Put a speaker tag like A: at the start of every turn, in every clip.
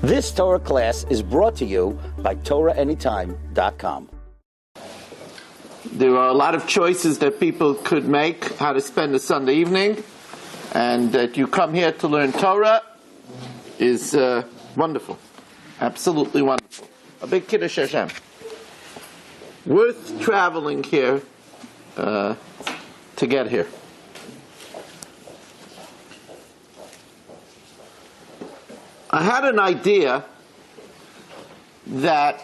A: This Torah class is brought to you by TorahAnytime.com.
B: There are a lot of choices that people could make how to spend a Sunday evening, and that you come here to learn Torah is wonderful. Absolutely wonderful. A big Kiddush Hashem. Worth traveling here to get here. I had an idea that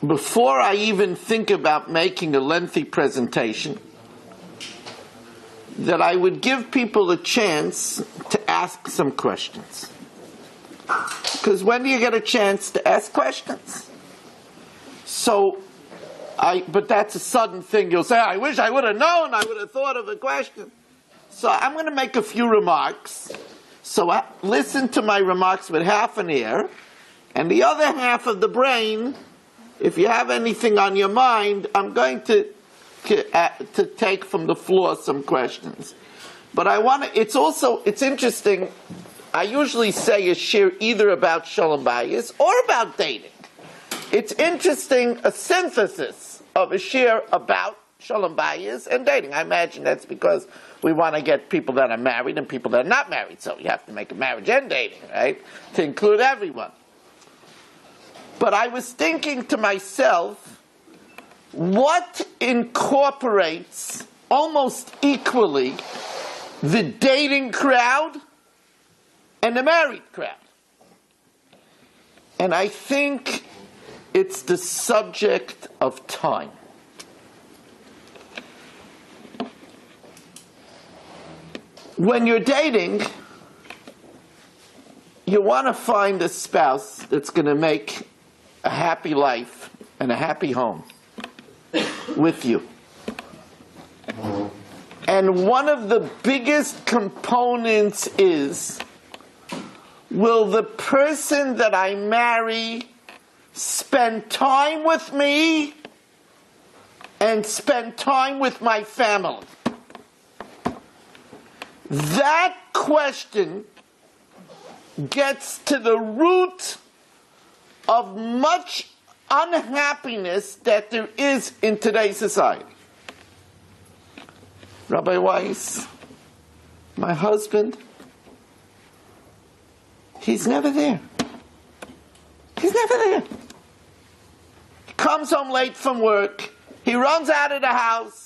B: before I even think about making a lengthy presentation, that I would give people a chance to ask some questions. Because when do you get a chance to ask questions? But that's a sudden thing. You'll say, I wish I would have known, I would have thought of a question. So I'm going to make a few remarks. So listen to my remarks with half an ear, and the other half of the brain, if you have anything on your mind, I'm going to take from the floor some questions. But it's interesting, I usually say a shir either about Shalom Bayis or about dating. It's interesting, a synthesis of a shir about Shalom Bayis and dating. I imagine that's because we want to get people that are married and people that are not married. So you have to make a marriage and dating, right? To include everyone. But I was thinking to myself, what incorporates almost equally the dating crowd and the married crowd? And I think it's the subject of time. When you're dating, you want to find a spouse that's going to make a happy life and a happy home with you. And one of the biggest components is, will the person that I marry spend time with me and spend time with my family? That question gets to the root of much unhappiness that there is in today's society. Rabbi Weiss, my husband, he's never there. He's never there. He comes home late from work. He runs out of the house.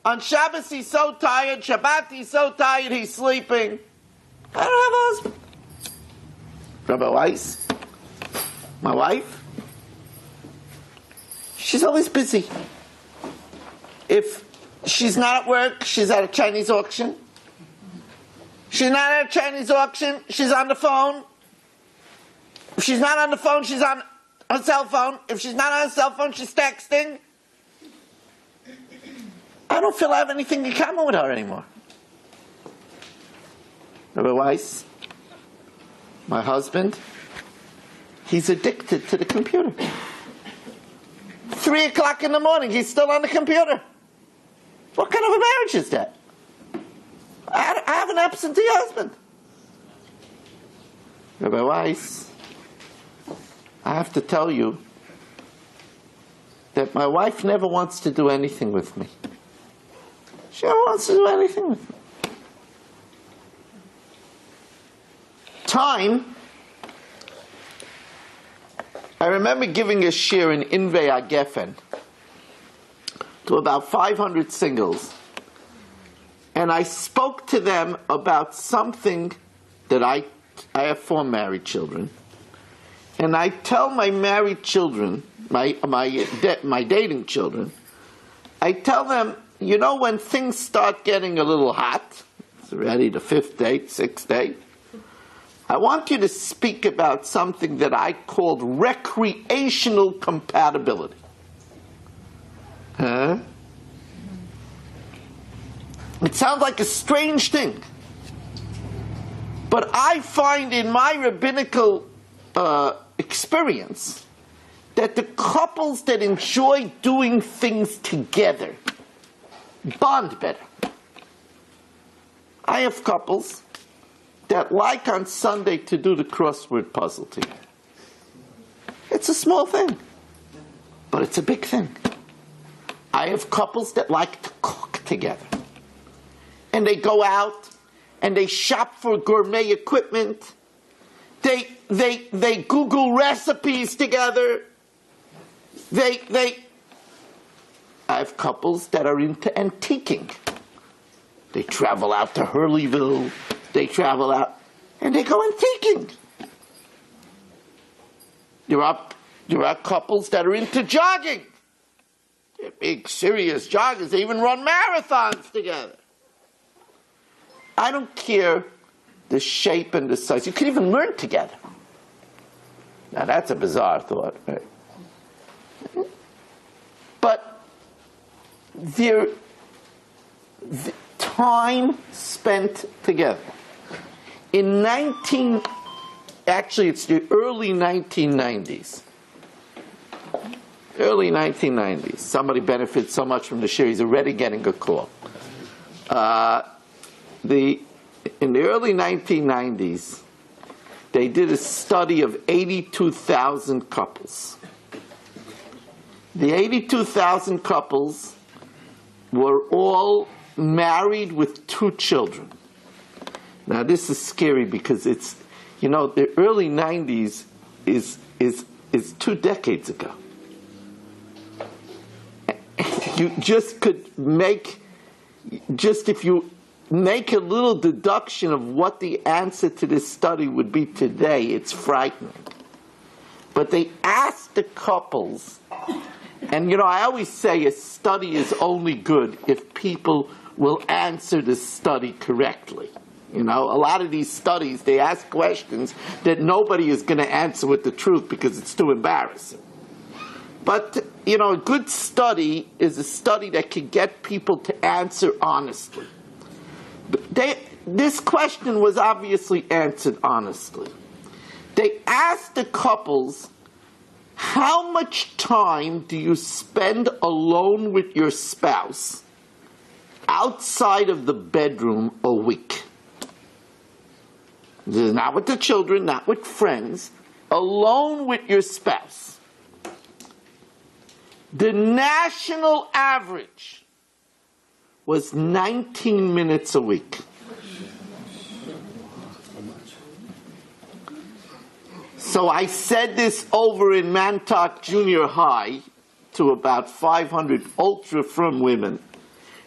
B: On Shabbos he's so tired. Shabbat he's so tired he's sleeping. I don't have a husband. Rabbi Weiss, my wife, she's always busy. If she's not at work, she's at a Chinese auction. She's not at a Chinese auction, she's on the phone. If she's not on the phone, she's on her cell phone. If she's not on her cell phone, she's texting. I don't feel I have anything in common with her anymore. Rabbi Weiss, my husband, he's addicted to the computer. 3 o'clock in the morning, he's still on the computer. What kind of a marriage is that? I have an absentee husband. Rabbi Weiss, I have to tell you that my wife never wants to do anything with me. She never wants to do anything with me. Time. I remember giving a shir in Invei HaGefen to about 500 singles. And I spoke to them about something that I have 4 married children. And I tell my married children, my dating children, I tell them, you know, when things start getting a little hot, it's already the 5th day, 6th day, I want you to speak about something that I called recreational compatibility. Huh? It sounds like a strange thing. But I find in my rabbinical experience that the couples that enjoy doing things together bond better. I have couples that like on Sunday to do the crossword puzzle together. It's a small thing, but it's a big thing. I have couples that like to cook together. And they go out and they shop for gourmet equipment. They Google recipes together. I have couples that are into antiquing. They travel out to Hurleyville. They travel out and they go antiquing. There are couples that are into jogging. They're big, serious joggers. They even run marathons together. I don't care the shape and the size. You can even learn together. Now that's a bizarre thought, right? But the time spent together. It's the early 1990s. Early 1990s. Somebody benefits so much from the share, he's already getting a call. In the early 1990s, they did a study of 82,000 couples. The 82,000 couples were all married with 2 children. Now this is scary because it's, the early 90s is 2 decades ago. You just could if you make a little deduction of what the answer to this study would be today, it's frightening. But they asked the couples, and I always say a study is only good if people will answer the study correctly. A lot of these studies, they ask questions that nobody is going to answer with the truth because it's too embarrassing. But, a good study is a study that can get people to answer honestly. This question was obviously answered honestly. They asked the couples, how much time do you spend alone with your spouse outside of the bedroom a week? This is not with the children, not with friends, alone with your spouse. The national average was 19 minutes a week. So I said this over in Montauk Junior High to about 500 ultra-frum women,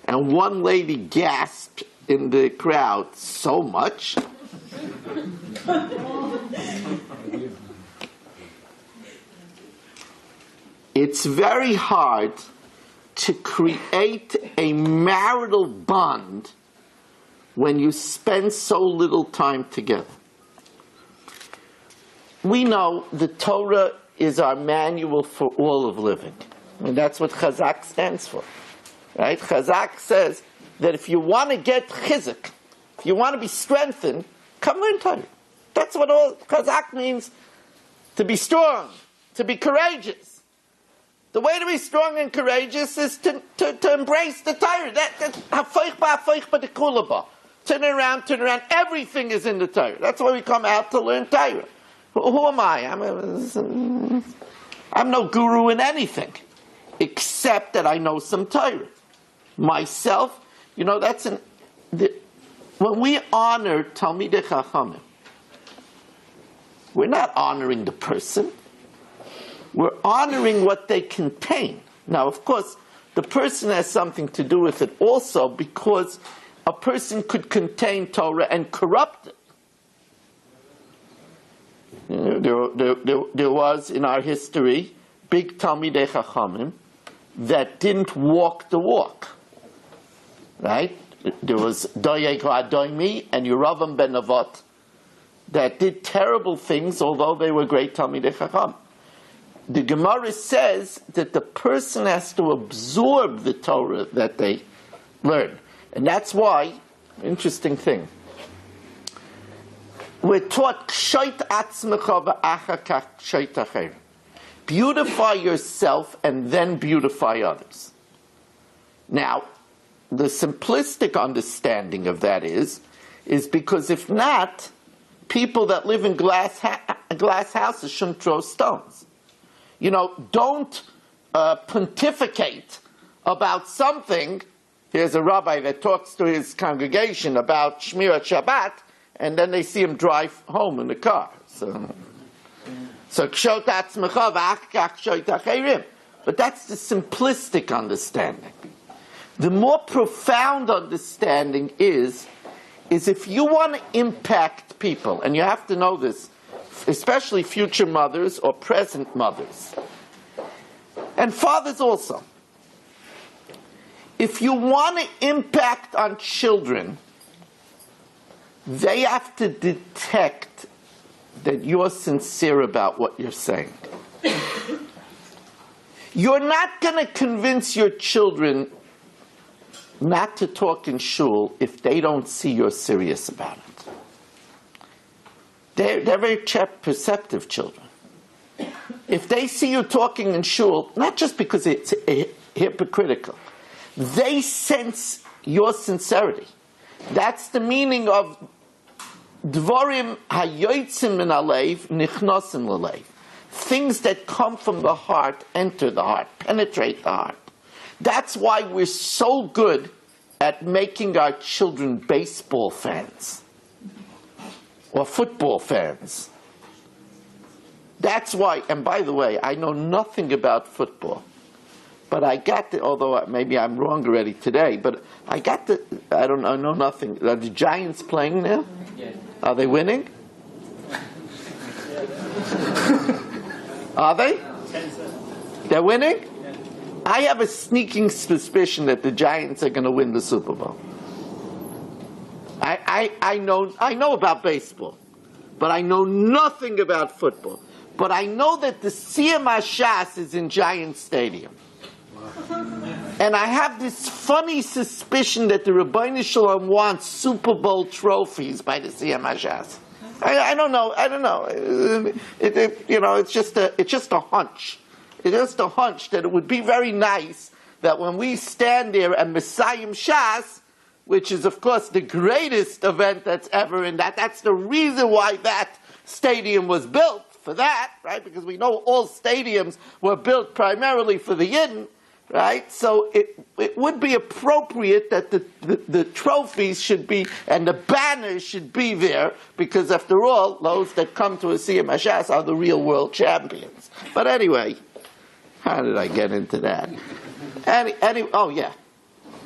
B: and one lady gasped in the crowd, so much? It's very hard to create a marital bond when you spend so little time together. We know the Torah is our manual for all of living. And that's what Chazak stands for. Right? Chazak says that if you want to get chizuk, if you want to be strengthened, come learn Torah. That's what all Chazak means, to be strong, to be courageous. The way to be strong and courageous is to embrace the Torah. Turn around. Everything is in the Torah. That's why we come out to learn Torah. Who am I? I'm no guru in anything, except that I know some Torah. Myself, when we honor Talmidei Chachamim, we're not honoring the person. We're honoring what they contain. Now, of course, the person has something to do with it also, because a person could contain Torah and corrupt it. There was in our history big Talmidei Chachamim that didn't walk the walk. Right? There was Doeg HaAdoimi and Yeravam ben Nevat that did terrible things, although they were great Talmidei Chacham. The Gemara says that the person has to absorb the Torah that they learn. And that's why, interesting thing, we're taught kshoit atzmecha v'achar kach kshoit acher. Beautify yourself and then beautify others. Now, the simplistic understanding of that is because if not, people that live in glass houses shouldn't throw stones. Don't pontificate about something. Here's a rabbi that talks to his congregation about Shmirat Shabbat, and then they see him drive home in the car. But that's the simplistic understanding. The more profound understanding is if you want to impact people, and you have to know this, especially future mothers or present mothers, and fathers also. If you want to impact on children, they have to detect that you're sincere about what you're saying. You're not going to convince your children not to talk in shul if they don't see you're serious about it. They're very perceptive children. If they see you talking in shul, not just because it's hypocritical, they sense your sincerity. That's the meaning of Dvorim hayotzim min alev nichnosim lelev. Things that come from the heart enter the heart, penetrate the heart. That's why we're so good at making our children baseball fans or football fans. That's why, and by the way, I know nothing about football, but I got the, although maybe I'm wrong already today, but I know nothing. Are the Giants playing now?
C: Yes.
B: Are they winning? Are they? They're winning? I have a sneaking suspicion that the Giants are going to win the Super Bowl. I know about baseball, but I know nothing about football. But I know that the Siyam HaShas is in Giant Stadium. And I have this funny suspicion that the Rebbeinu Shalom wants Super Bowl trophies by the Siyam HaShas. I don't know. It's just a hunch. It's just a hunch that it would be very nice that when we stand there and Messiah Shas, which is of course the greatest event that's ever in that's the reason why that stadium was built, for that, right? Because we know all stadiums were built primarily for the Yidden, right? So it would be appropriate that the trophies should be, and the banners should be there, because after all, those that come to a Siyam HaShas are the real world champions. But anyway, how did I get into that?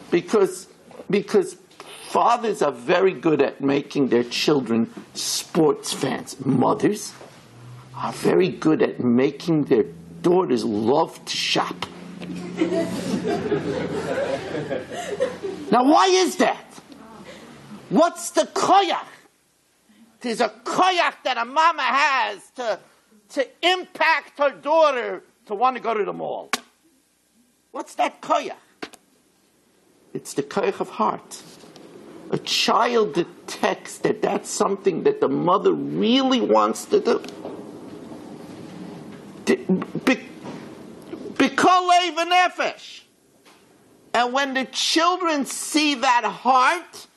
B: Because fathers are very good at making their children sports fans. Mothers are very good at making their daughters love to shop. Now, why is that? What's the koyach? There's a koyach that a mama has to impact her daughter to want to go to the mall. What's that koyach? It's the koyach of heart. A child detects that that's something that the mother really wants to do. B'kolei v'nefesh. And when the children see that heart,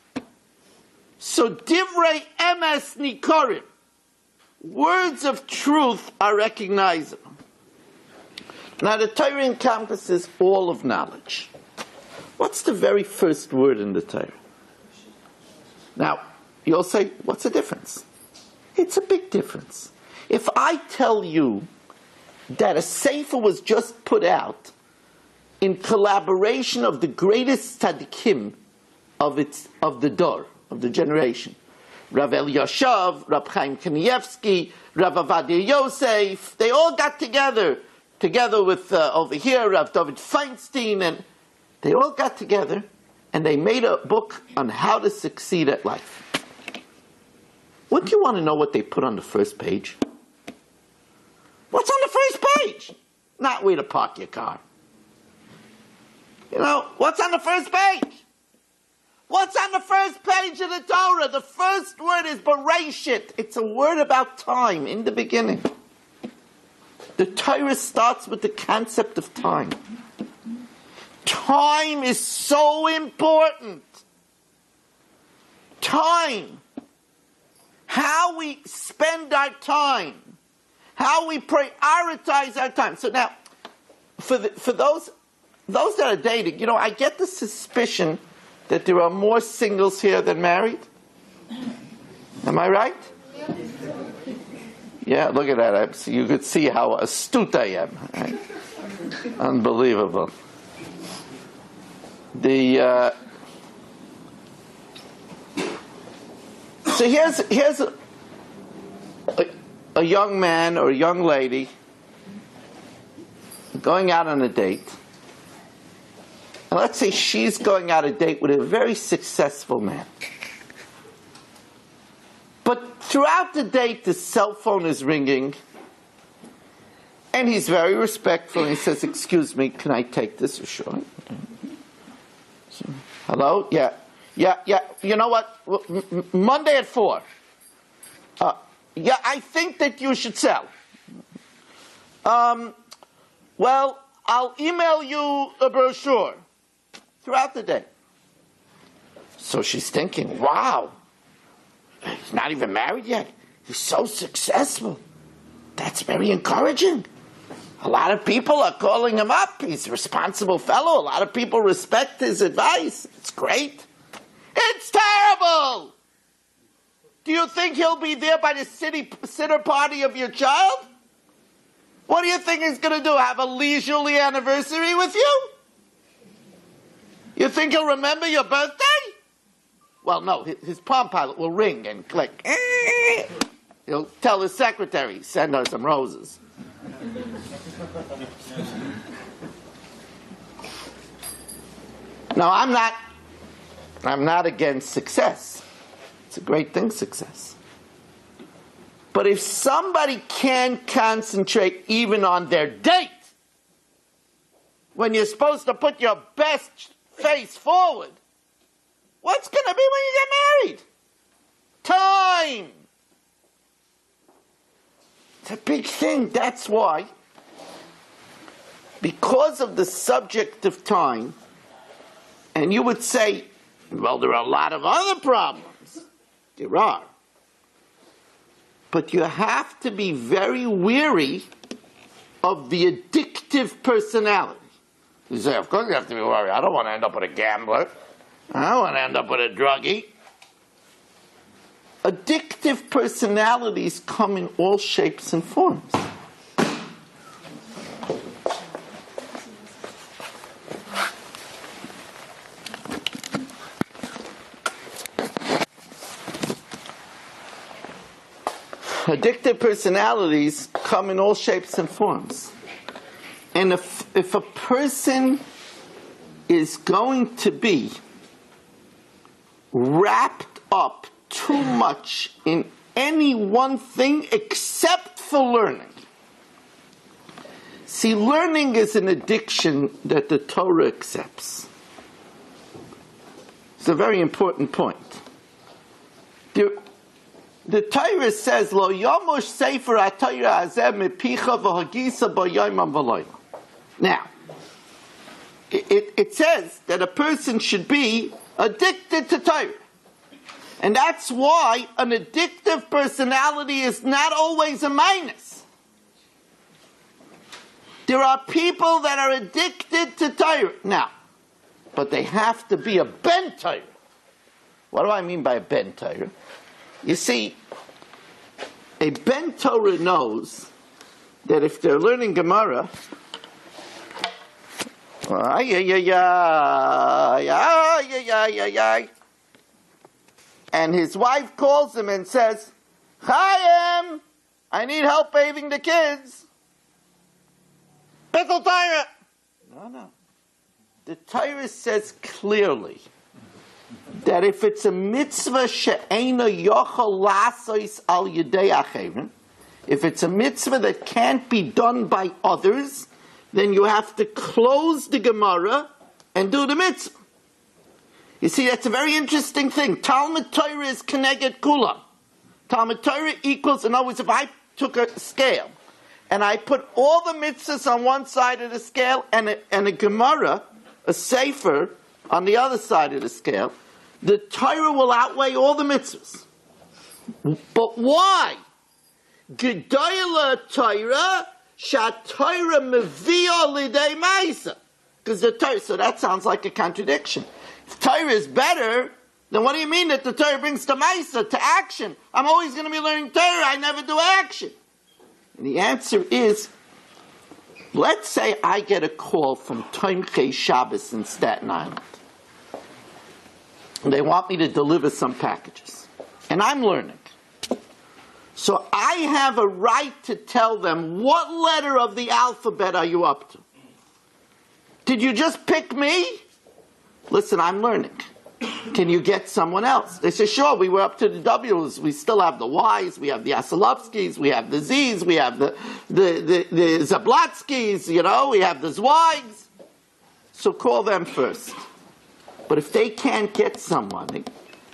B: so divrei emes nikorim, words of truth are recognizable. Now the Torah encompasses all of knowledge. What's the very first word in the Torah? Now, you'll say, what's the difference? It's a big difference. If I tell you that a sefer was just put out in collaboration of the greatest tzaddikim of the dor, of the generation, Rav Elyashav, Rav Chaim Kanievsky, Rav Avadia Yosef, they all got together with over here Rav David Feinstein, and they all got together and they made a book on how to succeed at life. Wouldn't you want to know what they put on the first page? What's on the first page? Not where to park your car. What's on the first page? What's on the first page of the Torah? The first word is Bereshit. It's a word about time, in the beginning. The Torah starts with the concept of time. Time is so important. Time. how we spend our time, how we prioritize our time. So now, for those that are dating, I get the suspicion that there are more singles here than married. Am I right? Yeah, look at that. So you could see how astute I am. Right? Unbelievable. So here's a young man or a young lady going out on a date. And let's say she's going out a date with a very successful man. But throughout the date, the cell phone is ringing, and he's very respectful, and he says, "Excuse me, can I take this?" Sure. So, hello? Yeah. You know what? Monday at 4. Yeah, I think that you should sell. Well, I'll email you a brochure throughout the day. So she's thinking, wow, he's not even married yet. He's so successful. That's very encouraging. A lot of people are calling him up. He's a responsible fellow. A lot of people respect his advice. It's great. It's terrible! Do you think he'll be there by the sitter party of your child? What do you think he's going to do? Have a leisurely anniversary with you? You think he'll remember your birthday? Well, no, his Palm Pilot will ring and click. He'll tell his secretary, send her some roses. Now, I'm not against success. It's a great thing, success. But if somebody can concentrate even on their date, when you're supposed to put your best face forward, what's going to be when you get married? Time. It's a big thing. That's why, because of the subject of time, and you would say, well, there are a lot of other problems. There are. But you have to be very wary of the addictive personality. You say, of course you have to be worried. I don't want to end up with a gambler. I don't want to end up with a druggie. Addictive personalities come in all shapes and forms. Addictive personalities come in all shapes and forms. And if a person is going to be wrapped up too much in any one thing except for learning. See, learning is an addiction that the Torah accepts. It's a very important point. The Torah says, "Lo yomush sefer haTorah hazeh mipicha v'hagisa b'yomam v'layla." Now, it says that a person should be addicted to Torah. And that's why an addictive personality is not always a minus. There are people that are addicted to Torah. Now, but they have to be a ben Torah. What do I mean by a ben Torah? You see, a ben Torah knows that if they're learning Gemara, and his wife calls him and says, "Chaim, I need help bathing the kids." Bittul Torah. No. The Torah says clearly that if it's a mitzvah she'eina yochel lasos al yedei acherim, if it's a mitzvah that can't be done by others, then you have to close the Gemara and do the mitzvah. You see, that's a very interesting thing. Talmud Torah is keneged kulam. Talmud Torah equals, in other words, if I took a scale and I put all the mitzvahs on one side of the scale and a Gemara, a sefer, on the other side of the scale, the Torah will outweigh all the mitzvahs. But why? Gedoyla Torah, Shatayra Mevia Lidei Maisa. Because the Torah, so that sounds like a contradiction. If Torah is better, then what do you mean that the Torah brings to Maisa, to action? I'm always going to be learning Torah, I never do action. And the answer is, let's say I get a call from Tomchei Shabbos in Staten Island. And they want me to deliver some packages. And I'm learning. So I have a right to tell them, what letter of the alphabet are you up to? Did you just pick me? Listen, I'm learning. Can you get someone else? They say, sure, we were up to the W's. We still have the Y's, we have the Asalovskis, we have the Z's, we have the Zablotskis, we have the Zwigs. So call them first. But if they can't get someone,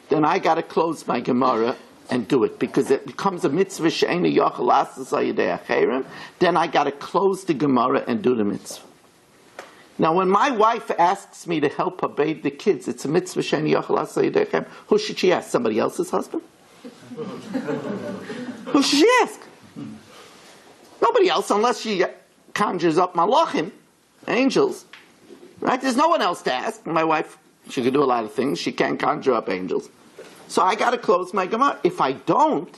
B: then I got to close my Gemara and do it, because it becomes a mitzvah she'ena yochel asas ayidei acherim. Then I got to close the Gemara and do the mitzvah. Now, when my wife asks me to help her bathe the kids, it's a mitzvah she'ena yochel asas ayidei acherim. Who should she ask? Somebody else's husband? Who should she ask? Nobody else, unless she conjures up malachim, angels. Right? There's no one else to ask. My wife, she can do a lot of things. She can't conjure up angels. So I got to close my Gemara. If I don't,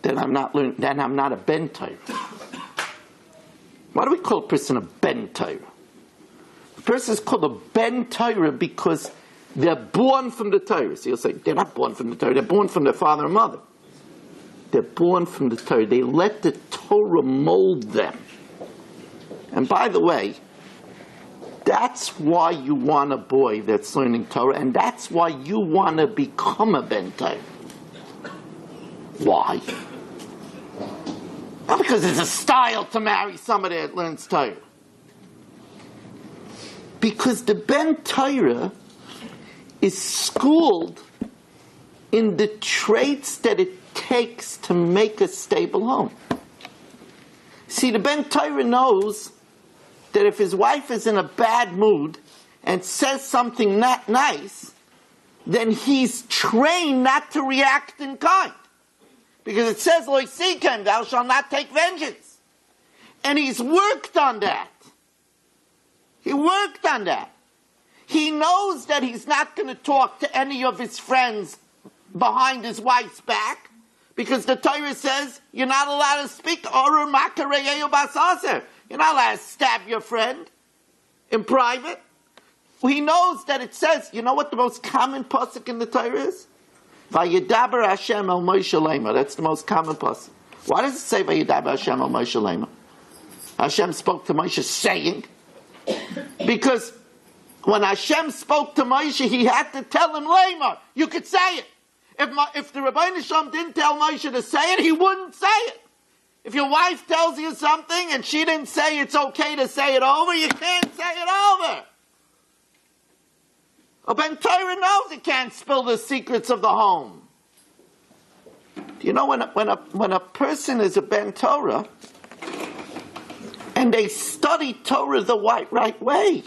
B: then I'm not learning. Then I'm not a ben Torah. Why do we call a person a ben Torah? A person is called a ben Torah because they're born from the Torah. So you'll say they're not born from the Torah. They're born from their father and mother. They're born from the Torah. They let the Torah mold them. And by the way, that's why you want a boy that's learning Torah, and that's why you want to become a ben Torah. Why? Not because it's a style to marry somebody that learns Torah. Because the ben Torah is schooled in the traits that it takes to make a stable home. See, the ben Torah knows that if his wife is in a bad mood and says something not nice, then he's trained not to react in kind. Because it says, Lo yisikem, thou shalt not take vengeance. And he's worked on that. He worked on that. He knows that he's not going to talk to any of his friends behind his wife's back, because the Torah says you're not allowed to speak Orur Makareyeyu Basaser. You're not allowed to stab your friend in private. He knows that it says, you know what the most common pasuk in the Torah is? Vayedaber Hashem el Moshe Lema. That's the most common pasuk. Why does it say Vayedaber Hashem el Moshe Lema? Hashem spoke to Moshe saying, because when Hashem spoke to Moshe, he had to tell him Lema. You could say it. If the Rebbeinu Shalom didn't tell Moshe to say it, he wouldn't say it. If your wife tells you something and she didn't say it's okay to say it over, you can't say it over. A ben Torah knows he can't spill the secrets of the home. Do you know when a person is a ben Torah and they study Torah the right way,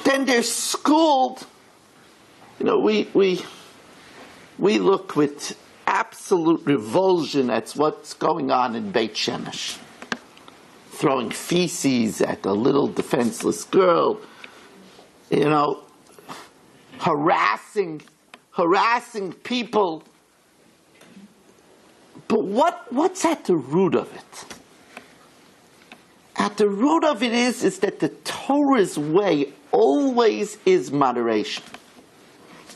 B: then they're schooled. We look with absolute revulsion at what's going on in Beit Shemesh. Throwing feces at a little defenseless girl, harassing people. But what's at the root of it? At the root of it is that the Torah's way always is moderation.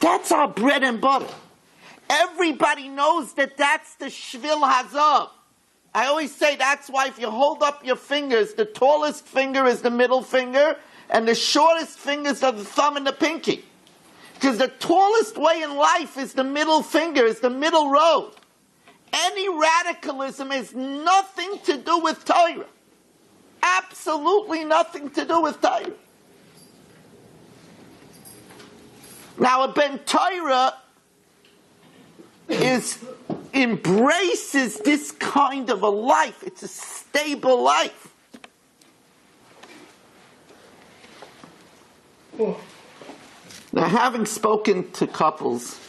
B: That's our bread and butter. Everybody knows that that's the Shvil Hazav. I always say that's why if you hold up your fingers, the tallest finger is the middle finger, and the shortest fingers are the thumb and the pinky. Because the tallest way in life is the middle finger, is the middle road. Any radicalism has nothing to do with Torah. Absolutely nothing to do with Torah. Now a ben Torah embraces this kind of a life. It's a stable life. Now, having spoken to couples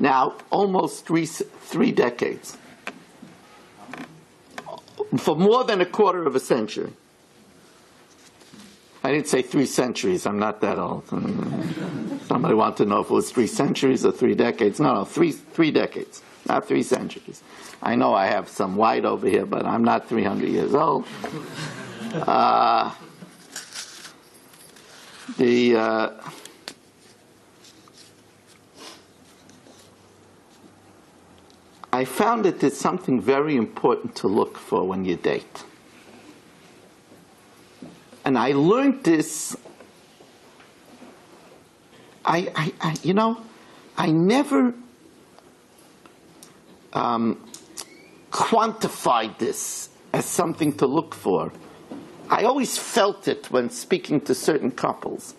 B: Now, almost three decades. For more than a quarter of a century. I didn't say 3 centuries. I'm not that old. Somebody wanted to know if it was 3 centuries or 3 decades. No, 3 decades, not 3 centuries. I know I have some white over here, but I'm not 300 years old. I found that there's something very important to look for when you date. And I learned this, I never quantified this as something to look for. I always felt it when speaking to certain couples.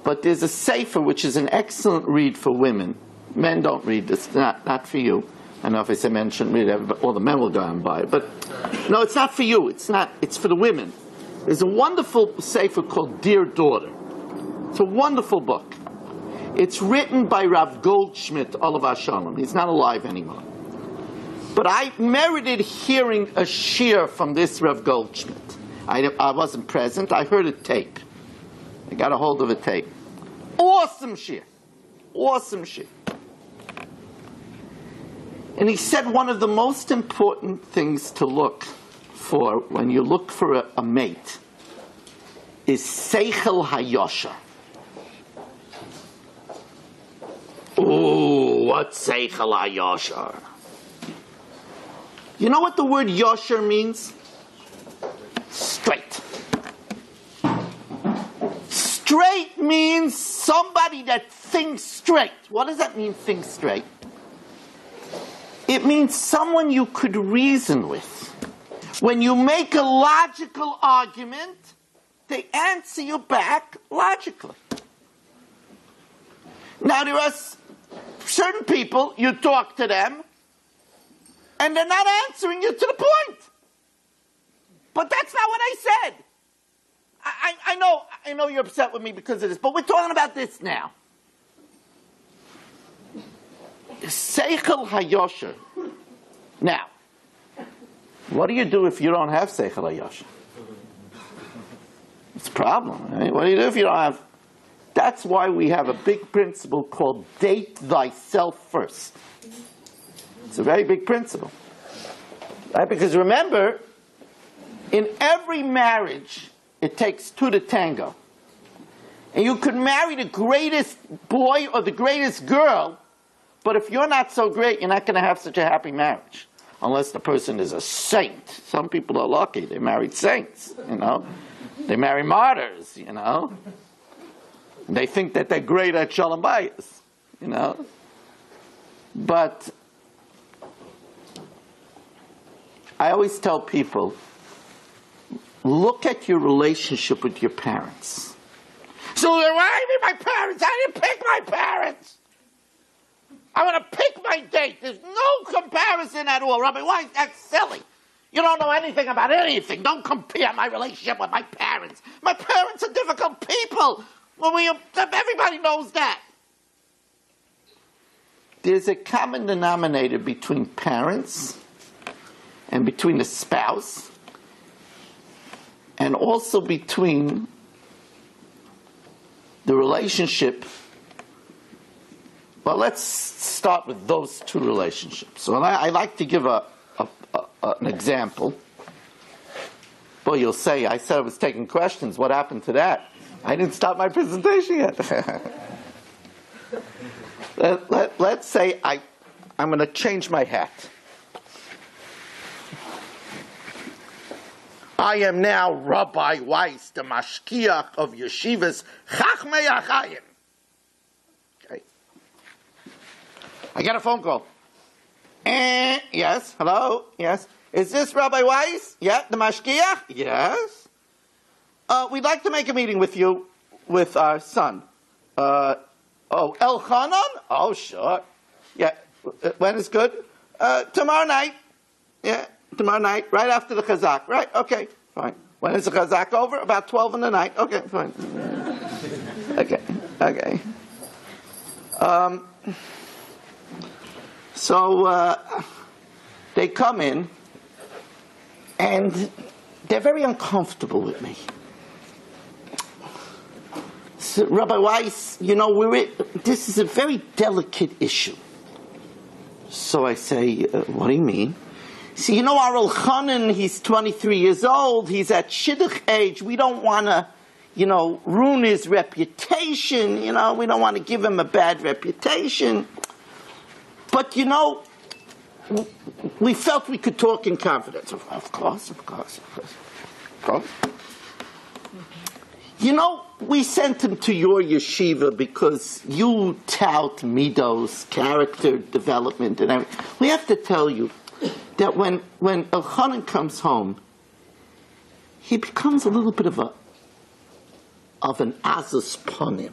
B: But there's a sefer which is an excellent read for women. Men don't read this, not for you. I know if I say men shouldn't read it, all the men will go and buy it. But no, it's not for you. It's for the women. There's a wonderful sefer called Dear Daughter. It's a wonderful book. It's written by Rav Goldschmidt, Olav Shalom. He's not alive anymore. But I merited hearing a shiur from this Rav Goldschmidt. I wasn't present. I heard a tape. I got a hold of a tape. Awesome shiur. Awesome shiur. And he said one of the most important things to look for when you look for a mate is Seichel HaYosher. Ooh, what's Seichel HaYosher? You know what the word Yosher means? Straight. Straight means somebody that thinks straight. What does that mean, think straight? It means someone you could reason with. When you make a logical argument, they answer you back logically. Now, there are certain people, you talk to them, and they're not answering you to the point. But that's not what I said. I know you're upset with me because of this, but we're talking about this now. Seichel HaYosher. Now, what do you do if you don't have Seichel HaYosher? It's a problem, right? What do you do if you don't have? That's why we have a big principle called date thyself first. It's a very big principle. Right? Because remember, in every marriage, it takes 2 to tango. And you could marry the greatest boy or the greatest girl, but if you're not so great, you're not going to have such a happy marriage. Unless the person is a saint. Some people are lucky. They married saints, you know. They marry martyrs, you know. And they think that they're great at Shalom Bayis, you know. But I always tell people, look at your relationship with your parents. So why are my parents? I didn't pick my parents. I want to pick my date. There's no comparison at all. Rabbi Weiss, that's silly. You don't know anything about anything. Don't compare my relationship with my parents. My parents are difficult people. Everybody knows that. There's a common denominator between parents and between the spouse and also between the relationship. Well, let's start with those 2 relationships. So I like to give an example. Well, you'll say, I said I was taking questions. What happened to that? I didn't start my presentation yet. Let's say I'm going to change my hat. I am now Rabbi Weiss, the mashkiach of yeshivas Chachmei Achayim. Okay. I got a phone call. Yes, hello, yes. Is this Rabbi Weiss? Yeah, the mashkiach? Yes. We'd like to make a meeting with you, with our son. Elchanan? Oh, sure. Yeah, when is good? Tomorrow night. Yeah, tomorrow night, right after the chazak. Right, okay, fine. When is the chazak over? About 12 in the night. Okay, fine. Okay. So they come in, and they're very uncomfortable with me. So, Rabbi Weiss, this is a very delicate issue. So I say, what do you mean? See, our Elchanan, he's 23 years old, he's at Shidduch age, we don't want to, ruin his reputation, we don't want to give him a bad reputation. But, we felt we could talk in confidence. Of course. We sent him to your yeshiva because you tout Midos, character development, and everything. We have to tell you that when Elchanan comes home, he becomes a little bit of an azus ponim,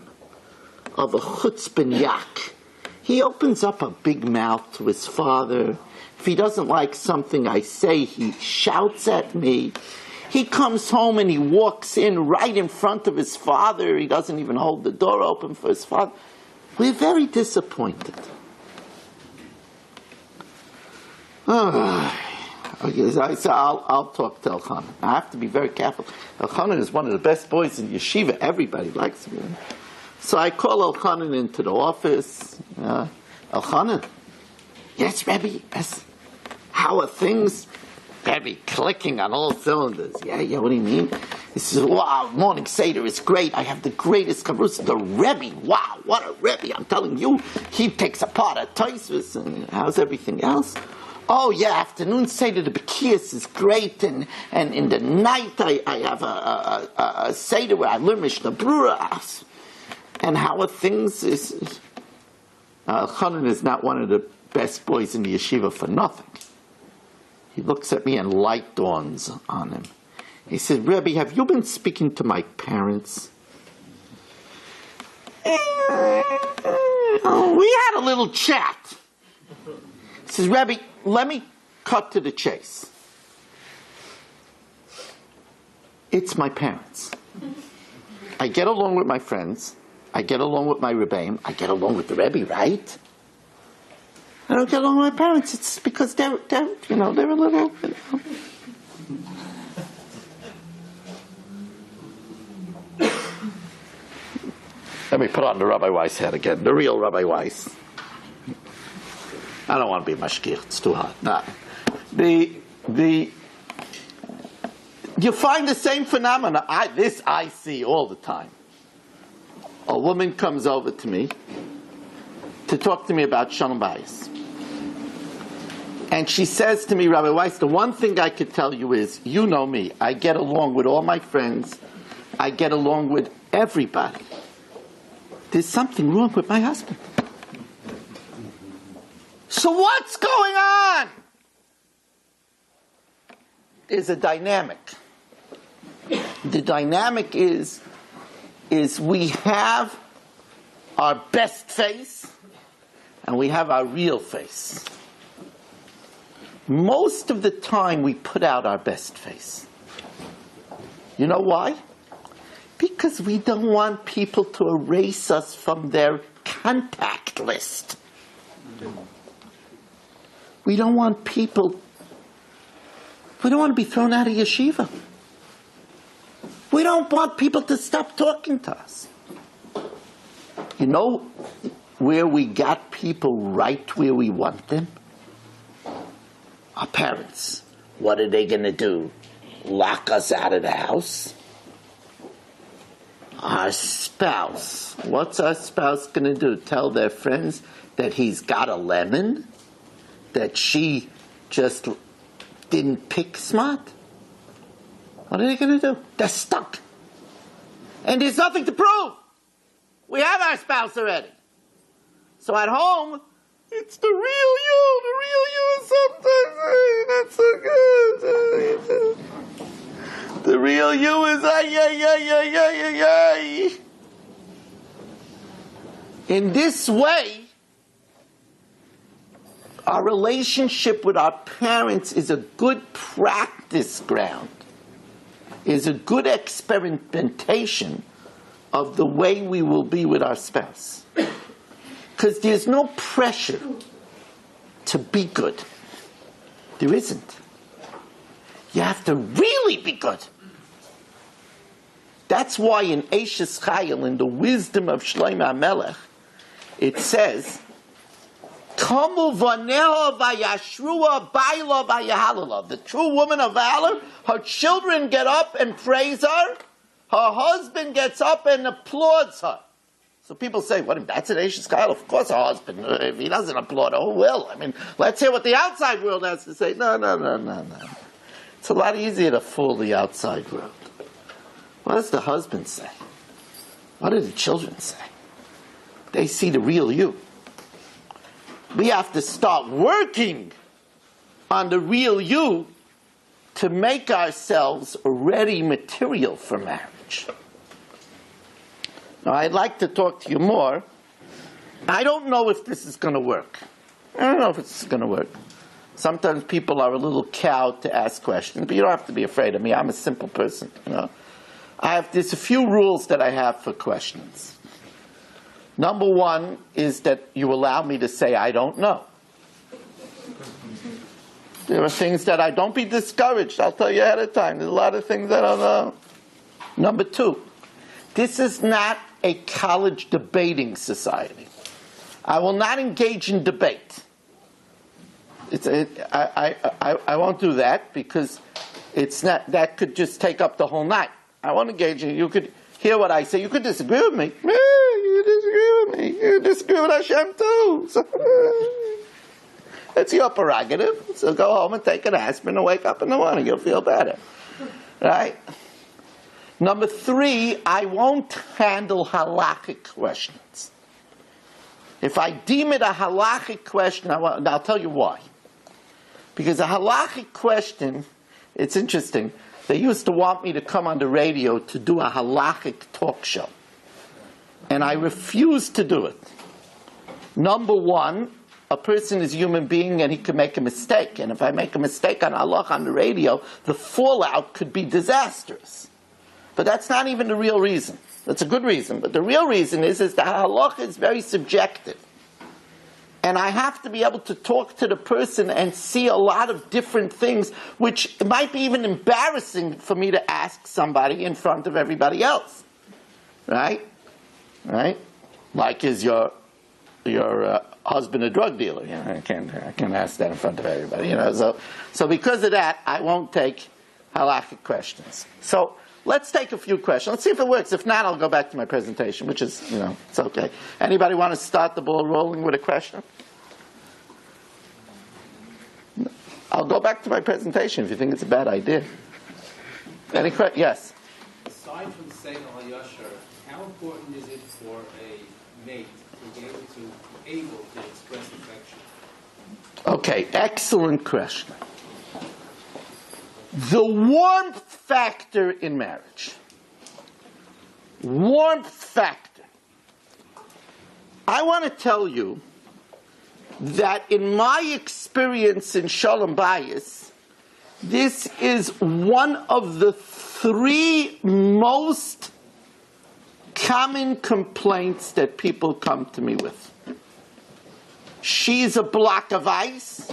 B: of a chutzpah yak. He opens up a big mouth to his father. If he doesn't like something I say, he shouts at me. He comes home and he walks in right in front of his father. He doesn't even hold the door open for his father. We're very disappointed. Okay, so I said, I'll talk to Elchanan. I have to be very careful. Elchanan is one of the best boys in yeshiva. Everybody likes him. So I call Elchanan into the office. Elchanan, yes, Rebbe, yes. How are things? Rebbe, clicking on all cylinders. Yeah, what do you mean? He says, wow, morning Seder is great. I have the greatest kavrus. The Rebbe, wow, what a Rebbe. I'm telling you, he takes apart a Tosfos, and how's everything else? Oh, yeah, afternoon Seder, the Bekiyas is great, and in the night I have a Seder where I learn Mishnah Brura. And how are things? Elchanan is not one of the best boys in the yeshiva for nothing. He looks at me and light dawns on him. He says, Rebbe, have you been speaking to my parents? We had a little chat. He says, Rebbe, let me cut to the chase. It's my parents. I get along with my friends. I get along with my Rebbeim. I get along with the Rebbe, right? I don't get along with my parents. It's because they're a little. Let me put on the Rabbi Weiss hat again, the real Rabbi Weiss. I don't want to be mashkich. It's too hot. Nah. You find the same phenomena. I see all the time. A woman comes over to me to talk to me about Shalom Bayis. And she says to me, Rabbi Weiss, the one thing I could tell you is, you know me. I get along with all my friends. I get along with everybody. There's something wrong with my husband. So what's going on? There's a dynamic. The dynamic is we have our best face and we have our real face. Most of the time we put out our best face. You know why? Because we don't want people to erase us from their contact list. We don't want to be thrown out of yeshiva. We don't want people to stop talking to us. You know where we got people right where we want them? Our parents. What are they going to do? Lock us out of the house? Our spouse. What's our spouse going to do? Tell their friends that he's got a lemon? That she just didn't pick smart? What are they going to do? They're stuck. And there's nothing to prove. We have our spouse already. So at home, it's the real you. The real you is sometimes not so good. The real you is ay. In this way, our relationship with our parents is a good practice ground, is a good experimentation of the way we will be with our spouse. Because there's no pressure to be good. There isn't. You have to really be good. That's why in Eishes Chayil, in the wisdom of Shlomo HaMelech, it says, Kamu vaneha vayashrua baila vayahalala. The true woman of valor, her children get up and praise her. Her husband gets up and applauds her. So people say, what, that's an Eishes Chayil? Of course her husband, if he doesn't applaud her, who will? I mean, let's hear what the outside world has to say. No. It's a lot easier to fool the outside world. What does the husband say? What do the children say? They see the real you. We have to start working on the real you to make ourselves ready material for marriage. Now, I'd like to talk to you more. I don't know if this is going to work. I don't know if it's going to work. Sometimes people are a little cowed to ask questions, but you don't have to be afraid of me. I'm a simple person, you know. There's a few rules that I have for questions. Number one is that you allow me to say I don't know. There are things that don't be discouraged. I'll tell you ahead of time. There's a lot of things I don't know. Number two, this is not a college debating society. I will not engage in debate. I won't do that because it's not. That could just take up the whole night. I won't engage in. You could hear what I say. You could disagree with me. You disagree with me. You disagree with Hashem too. So, it's your prerogative. So go home and take an aspirin and wake up in the morning. You'll feel better. Right? Number three, I won't handle halachic questions. If I deem it a halachic question, I'll tell you why. Because a halachic question, it's interesting. They used to want me to come on the radio to do a halachic talk show. And I refused to do it. Number one, a person is a human being and he can make a mistake. And if I make a mistake on halach on the radio, the fallout could be disastrous. But that's not even the real reason. That's a good reason. But the real reason is that halach is very subjective. And I have to be able to talk to the person and see a lot of different things, which might be even embarrassing for me to ask somebody in front of everybody else. Right? Right? Like, is your husband a drug dealer? You know, I can't ask that in front of everybody. You know, so because of that, I won't take halakhic questions. So let's take a few questions. Let's see if it works. If not, I'll go back to my presentation, which is, you know, it's okay. Anybody want to start the ball rolling with a question? I'll go back to my presentation if you think it's a bad idea. Any questions? Yes?
C: Aside from saying Al Yashar, how important is it for a mate to be able to express affection?
B: Okay, excellent question. The warmth factor in marriage. Warmth factor. I want to tell you that in my experience in Shalom Bayis, this is one of the three most common complaints that people come to me with. She's a block of ice.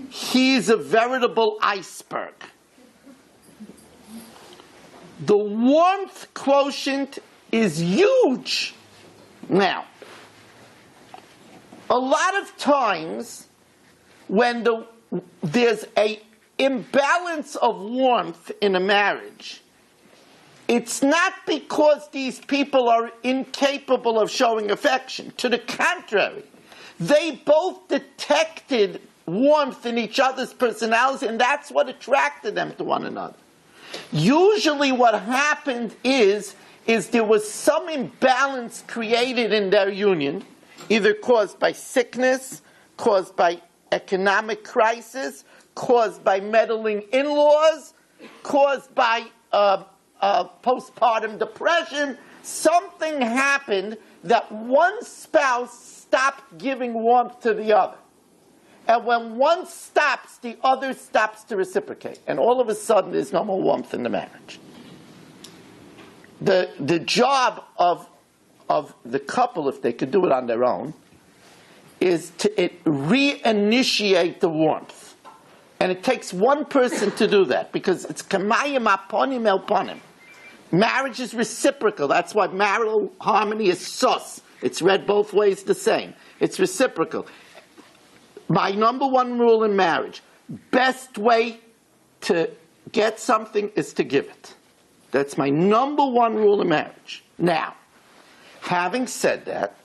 B: He's a veritable iceberg. The warmth quotient is huge. Now, a lot of times when there's an imbalance of warmth in a marriage, it's not because these people are incapable of showing affection. To the contrary, they both detected warmth in each other's personalities, and that's what attracted them to one another. Usually what happened is there was some imbalance created in their union, either caused by sickness, caused by economic crisis, caused by meddling in-laws, caused by postpartum depression. Something happened that one spouse stopped giving warmth to the other. And when one stops, the other stops to reciprocate. And all of a sudden, there's no more warmth in the marriage. The job of the couple, if they could do it on their own, is to reinitiate the warmth. And it takes one person to do that, because it's kamayim aponim el ponim. Marriage is reciprocal. That's why marital harmony is sus. It's read both ways the same. It's reciprocal. My number one rule in marriage, best way to get something is to give it. That's my number one rule in marriage. Now, having said that,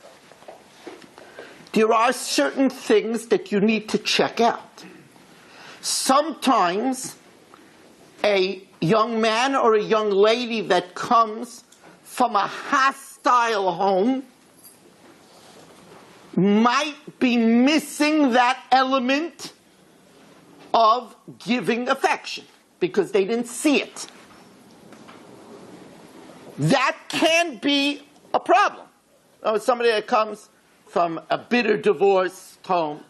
B: there are certain things that you need to check out. Sometimes a young man or a young lady that comes from a hostile home might be missing that element of giving affection because they didn't see it. That can be a problem. Somebody that comes from a bitter divorced home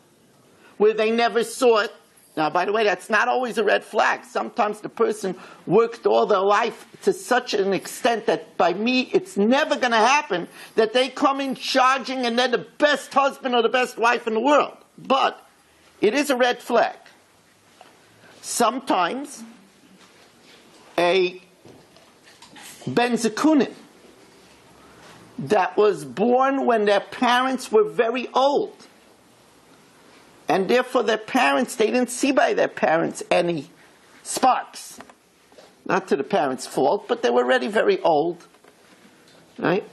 B: where they never saw it. Now, by the way, that's not always a red flag. Sometimes the person worked all their life to such an extent that by me, it's never going to happen that they come in charging and they're the best husband or the best wife in the world. But it is a red flag. Sometimes a Ben Zekunin that was born when their parents were very old. And therefore their parents, they didn't see by their parents any sparks. Not to the parents' fault, but they were already very old. Right?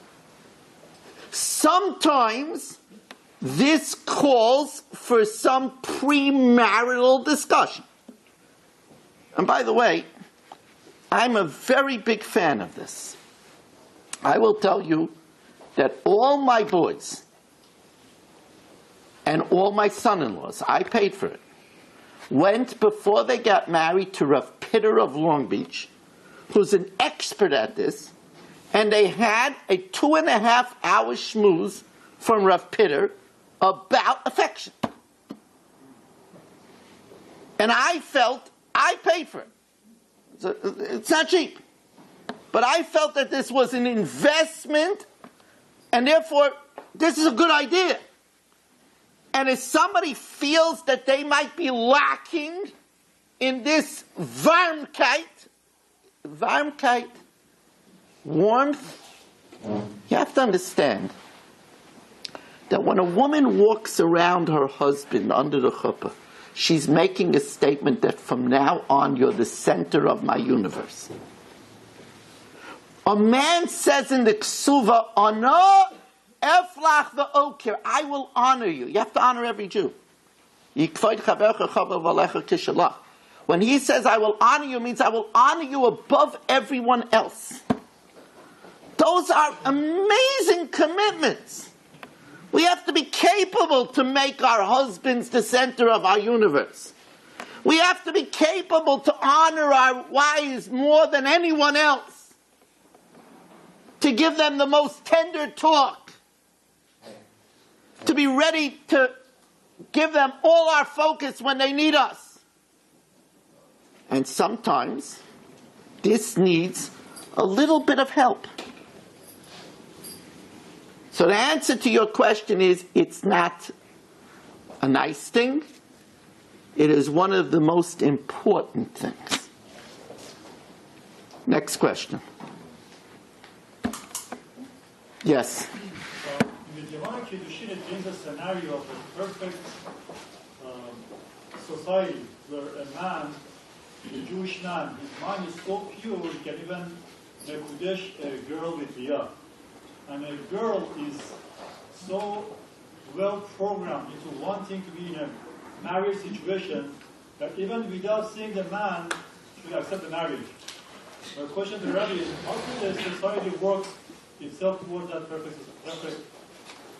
B: Sometimes this calls for some premarital discussion. And by the way, I'm a very big fan of this. I will tell you that all my boys and all my son-in-laws, I paid for it, went before they got married to Rav Pitter of Long Beach, who's an expert at this, and they had a 2.5-hour schmooze from Rav Pitter about affection. And I felt I paid for it. So it's not cheap. But I felt that this was an investment, and therefore, this is a good idea. And if somebody feels that they might be lacking in this warmkeit, warmth, you have to understand that when a woman walks around her husband under the chuppah, she's making a statement that from now on you're the center of my universe. A man says in the ksuva, "Ana eflach ve'okir," I will honor you. You have to honor every Jew. When he says I will honor you, it means I will honor you above everyone else. Those are amazing commitments. We have to be capable to make our husbands the center of our universe. We have to be capable to honor our wives more than anyone else. To give them the most tender talk. To be ready to give them all our focus when they need us. And sometimes this needs a little bit of help. So the answer to your question is, it's not a nice thing. It is one of the most important things. Next question. Yes.
D: In the Gemara Kiddushin, it brings a scenario of a perfect society where a man, a Jewish man, his mind is so pure he can even mekudesh a girl with Riyah. And a girl is so well programmed into wanting to be in a marriage situation that even without seeing the man, should accept the marriage. My question to Rabbi is, how could a society work itself towards that perfect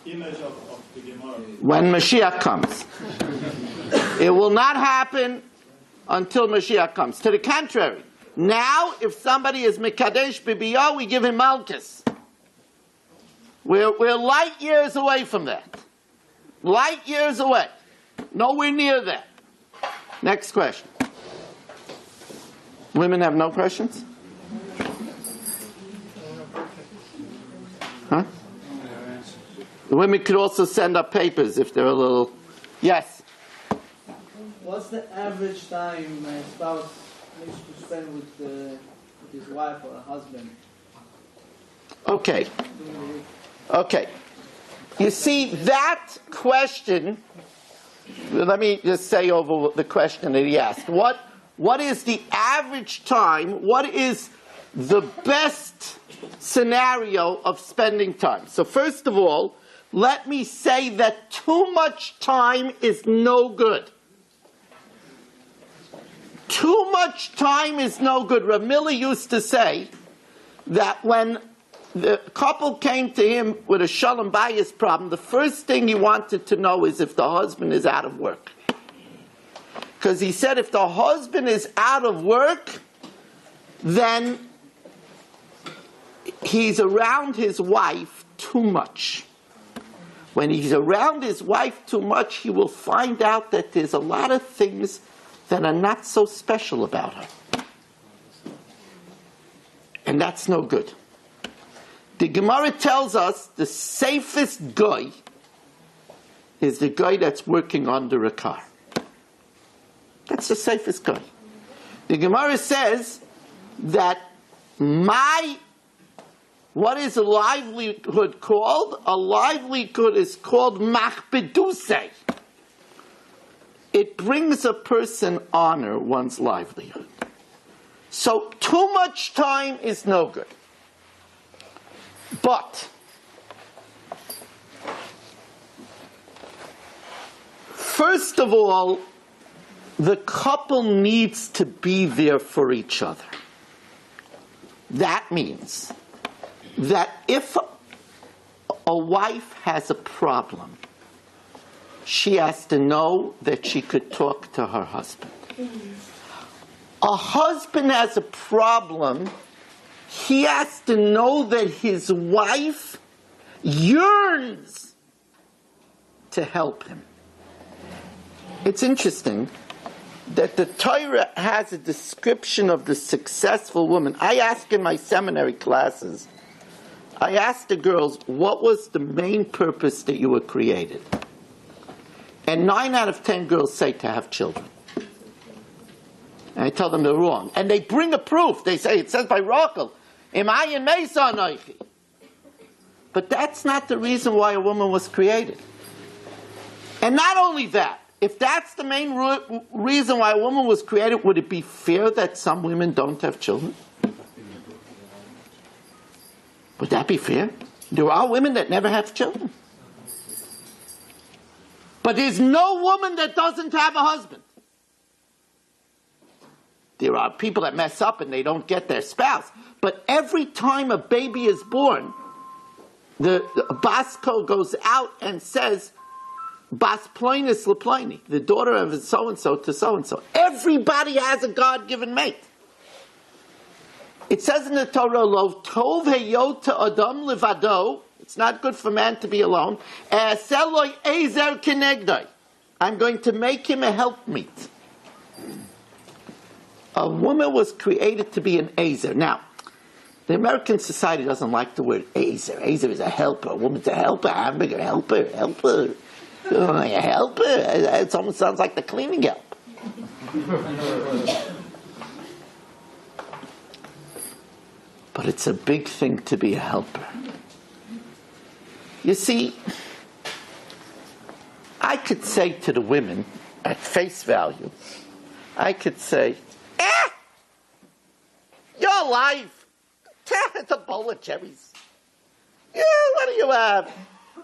D: image of the Gemara?
B: When Mashiach comes. It will not happen until Mashiach comes. To the contrary, now if somebody is Mekadesh Bibiyah, we give him Malchus. We're light years away from that. Light years away. Nowhere near that. Next question. Women have no questions? Huh? The women could also send up papers if they're a little... Yes?
E: What's the average time a spouse needs to spend with his wife or a husband?
B: Okay. Okay. You see, that question, let me just say over the question that he asked. What is the average time? What is the best scenario of spending time? So first of all, let me say that too much time is no good. Too much time is no good. Rav Miller used to say that when the couple came to him with a shalom bayis problem, the first thing he wanted to know is if the husband is out of work. Because he said if the husband is out of work, then he's around his wife too much. When he's around his wife too much, he will find out that there's a lot of things that are not so special about her. And that's no good. The Gemara tells us the safest guy is the guy that's working under a car. That's the safest guy. The Gemara says that what is a livelihood called? A livelihood is called machbedusei. It brings a person honor, one's livelihood. So too much time is no good. But first of all, the couple needs to be there for each other. That means that if a wife has a problem, she has to know that she could talk to her husband. A husband has a problem, he has to know that his wife yearns to help him. It's interesting that the Torah has a description of the successful woman. I ask in my seminary classes, I ask the girls, what was the main purpose that you were created? And 9 out of 10 girls say to have children. And I tell them they're wrong. And they bring a proof. They say, it says by Rachel, Imayin Meisa Anoichi. But that's not the reason why a woman was created. And not only that, if that's the main reason why a woman was created, would it be fair that some women don't have children? Would that be fair? There are women that never have children. But there's no woman that doesn't have a husband. There are people that mess up and they don't get their spouse. But every time a baby is born, the Basko goes out and says, Bas Ploinus Leploini, the daughter of so-and-so to so-and-so. Everybody has a God-given mate. It says in the Torah, Lo tov heyot adam levado. It's not good for man to be alone. I'm going to make him a helpmeet. A woman was created to be an Ezer. Now, the American society doesn't like the word Ezer. Ezer is a helper. A woman's a helper. I'm a helper. Oh, a helper. It almost sounds like the cleaning help. But it's a big thing to be a helper. You see, I could say to the women, at face value, I could say, your life, it's a bowl of cherries. Yeah, what do you have?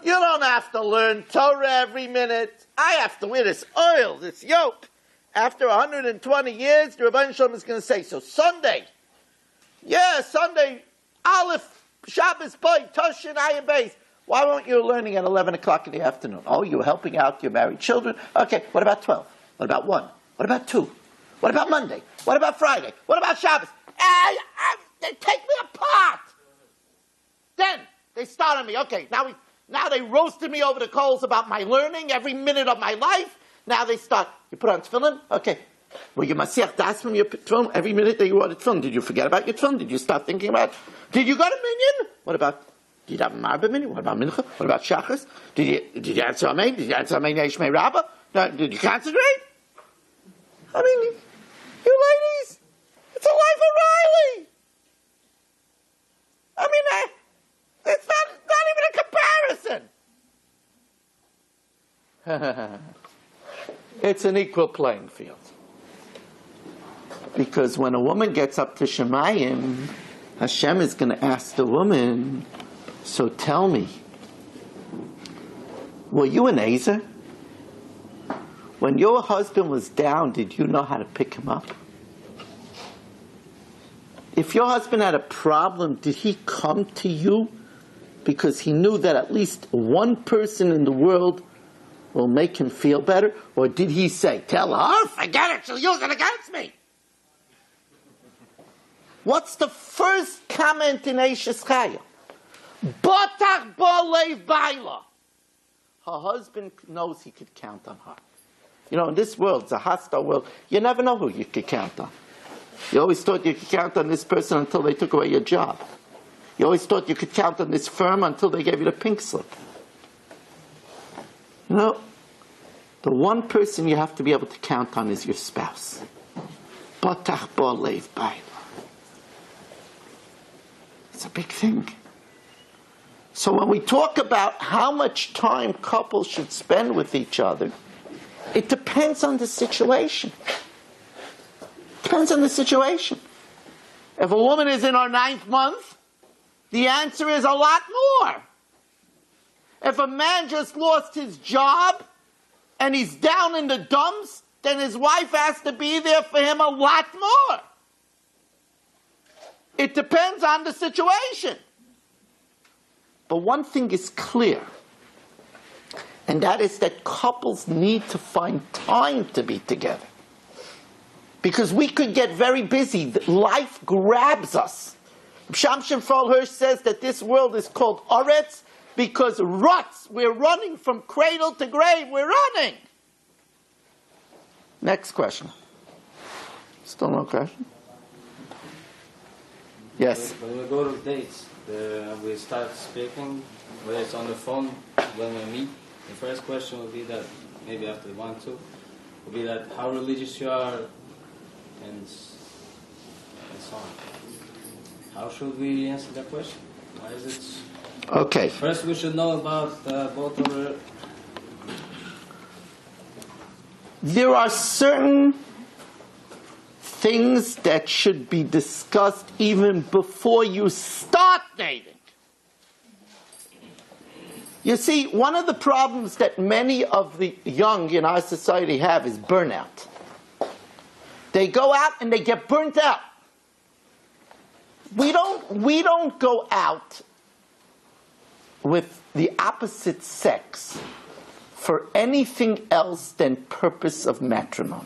B: You don't have to learn Torah every minute. I have to wear this oil, this yoke. After 120 years, the Rebbeinu Shalom is going to say, so Sunday, Aleph, Shabbos, Boy, Toshin, Ayin Beis. Why weren't you learning at 11 o'clock in the afternoon? Oh, you're helping out your married children? Okay, what about 12? What about 1? What about 2? What about Monday? What about Friday? What about Shabbos? They take me apart! Then, they start on me. Okay, now they roasted me over the coals about my learning every minute of my life. Now they start, you put on tefillin? Okay. Well, you masiach das from your tefillin every minute that you ordered tefillin. Did you forget about your tefillin? Did you start thinking about it? Did you go to Minyan? What about Did you have a marba minute? What about mincha? What about shachas? Did you answer amen? Did you answer amen yeshmei rabba? No, did you concentrate? I mean, you ladies, it's a life of Riley. I mean, it's not even a comparison. It's an equal playing field. Because when a woman gets up to Shemayim, Hashem is going to ask the woman, so tell me, were you an Ezer? When your husband was down, did you know how to pick him up? If your husband had a problem, did he come to you because he knew that at least one person in the world will make him feel better? Or did he say, tell her, forget it, she'll use it against me? What's the first comment in Eishes Chaya? Botach b'leiv baila. Her husband knows he could count on her. You know, in this world, it's a hostile world. You never know who you could count on. You always thought you could count on this person until they took away your job. You always thought you could count on this firm until they gave you the pink slip. You know, the one person you have to be able to count on is your spouse. Botach b'leiv baila. It's a big thing. So when we talk about how much time couples should spend with each other, it depends on the situation. Depends on the situation. If a woman is in her 9th month, the answer is a lot more. If a man just lost his job and he's down in the dumps, then his wife has to be there for him a lot more. It depends on the situation. But one thing is clear, and that is that couples need to find time to be together. Because we could get very busy. Life grabs us. Shamshon Frol Hirsch says that this world is called Oretz because ruts, we're running from cradle to grave, we're running. Next question. Still no question? Yes.
F: When we go to dates, we start speaking, whether it's on the phone, when we meet, the first question will be that, maybe after 1, 2, will be that how religious you are, and so on. How should we answer that question? Why is it?
B: Okay.
F: First, we should know about both of our.
B: There are certain things that should be discussed even before you start dating. You see, one of the problems that many of the young in our society have is burnout. They go out and they get burnt out. We don't go out with the opposite sex for anything else than purpose of matrimony.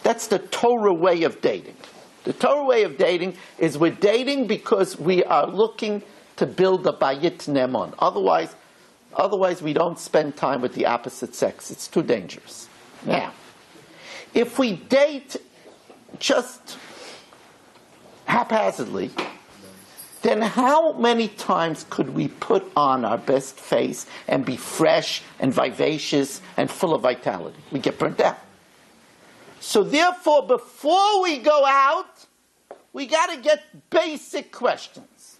B: That's the Torah way of dating. The Torah way of dating is we're dating because we are looking to build a bayit nemon. Otherwise we don't spend time with the opposite sex. It's too dangerous. Now, if we date just haphazardly, then how many times could we put on our best face and be fresh and vivacious and full of vitality? We get burnt out. So therefore, before we go out, we got to get basic questions.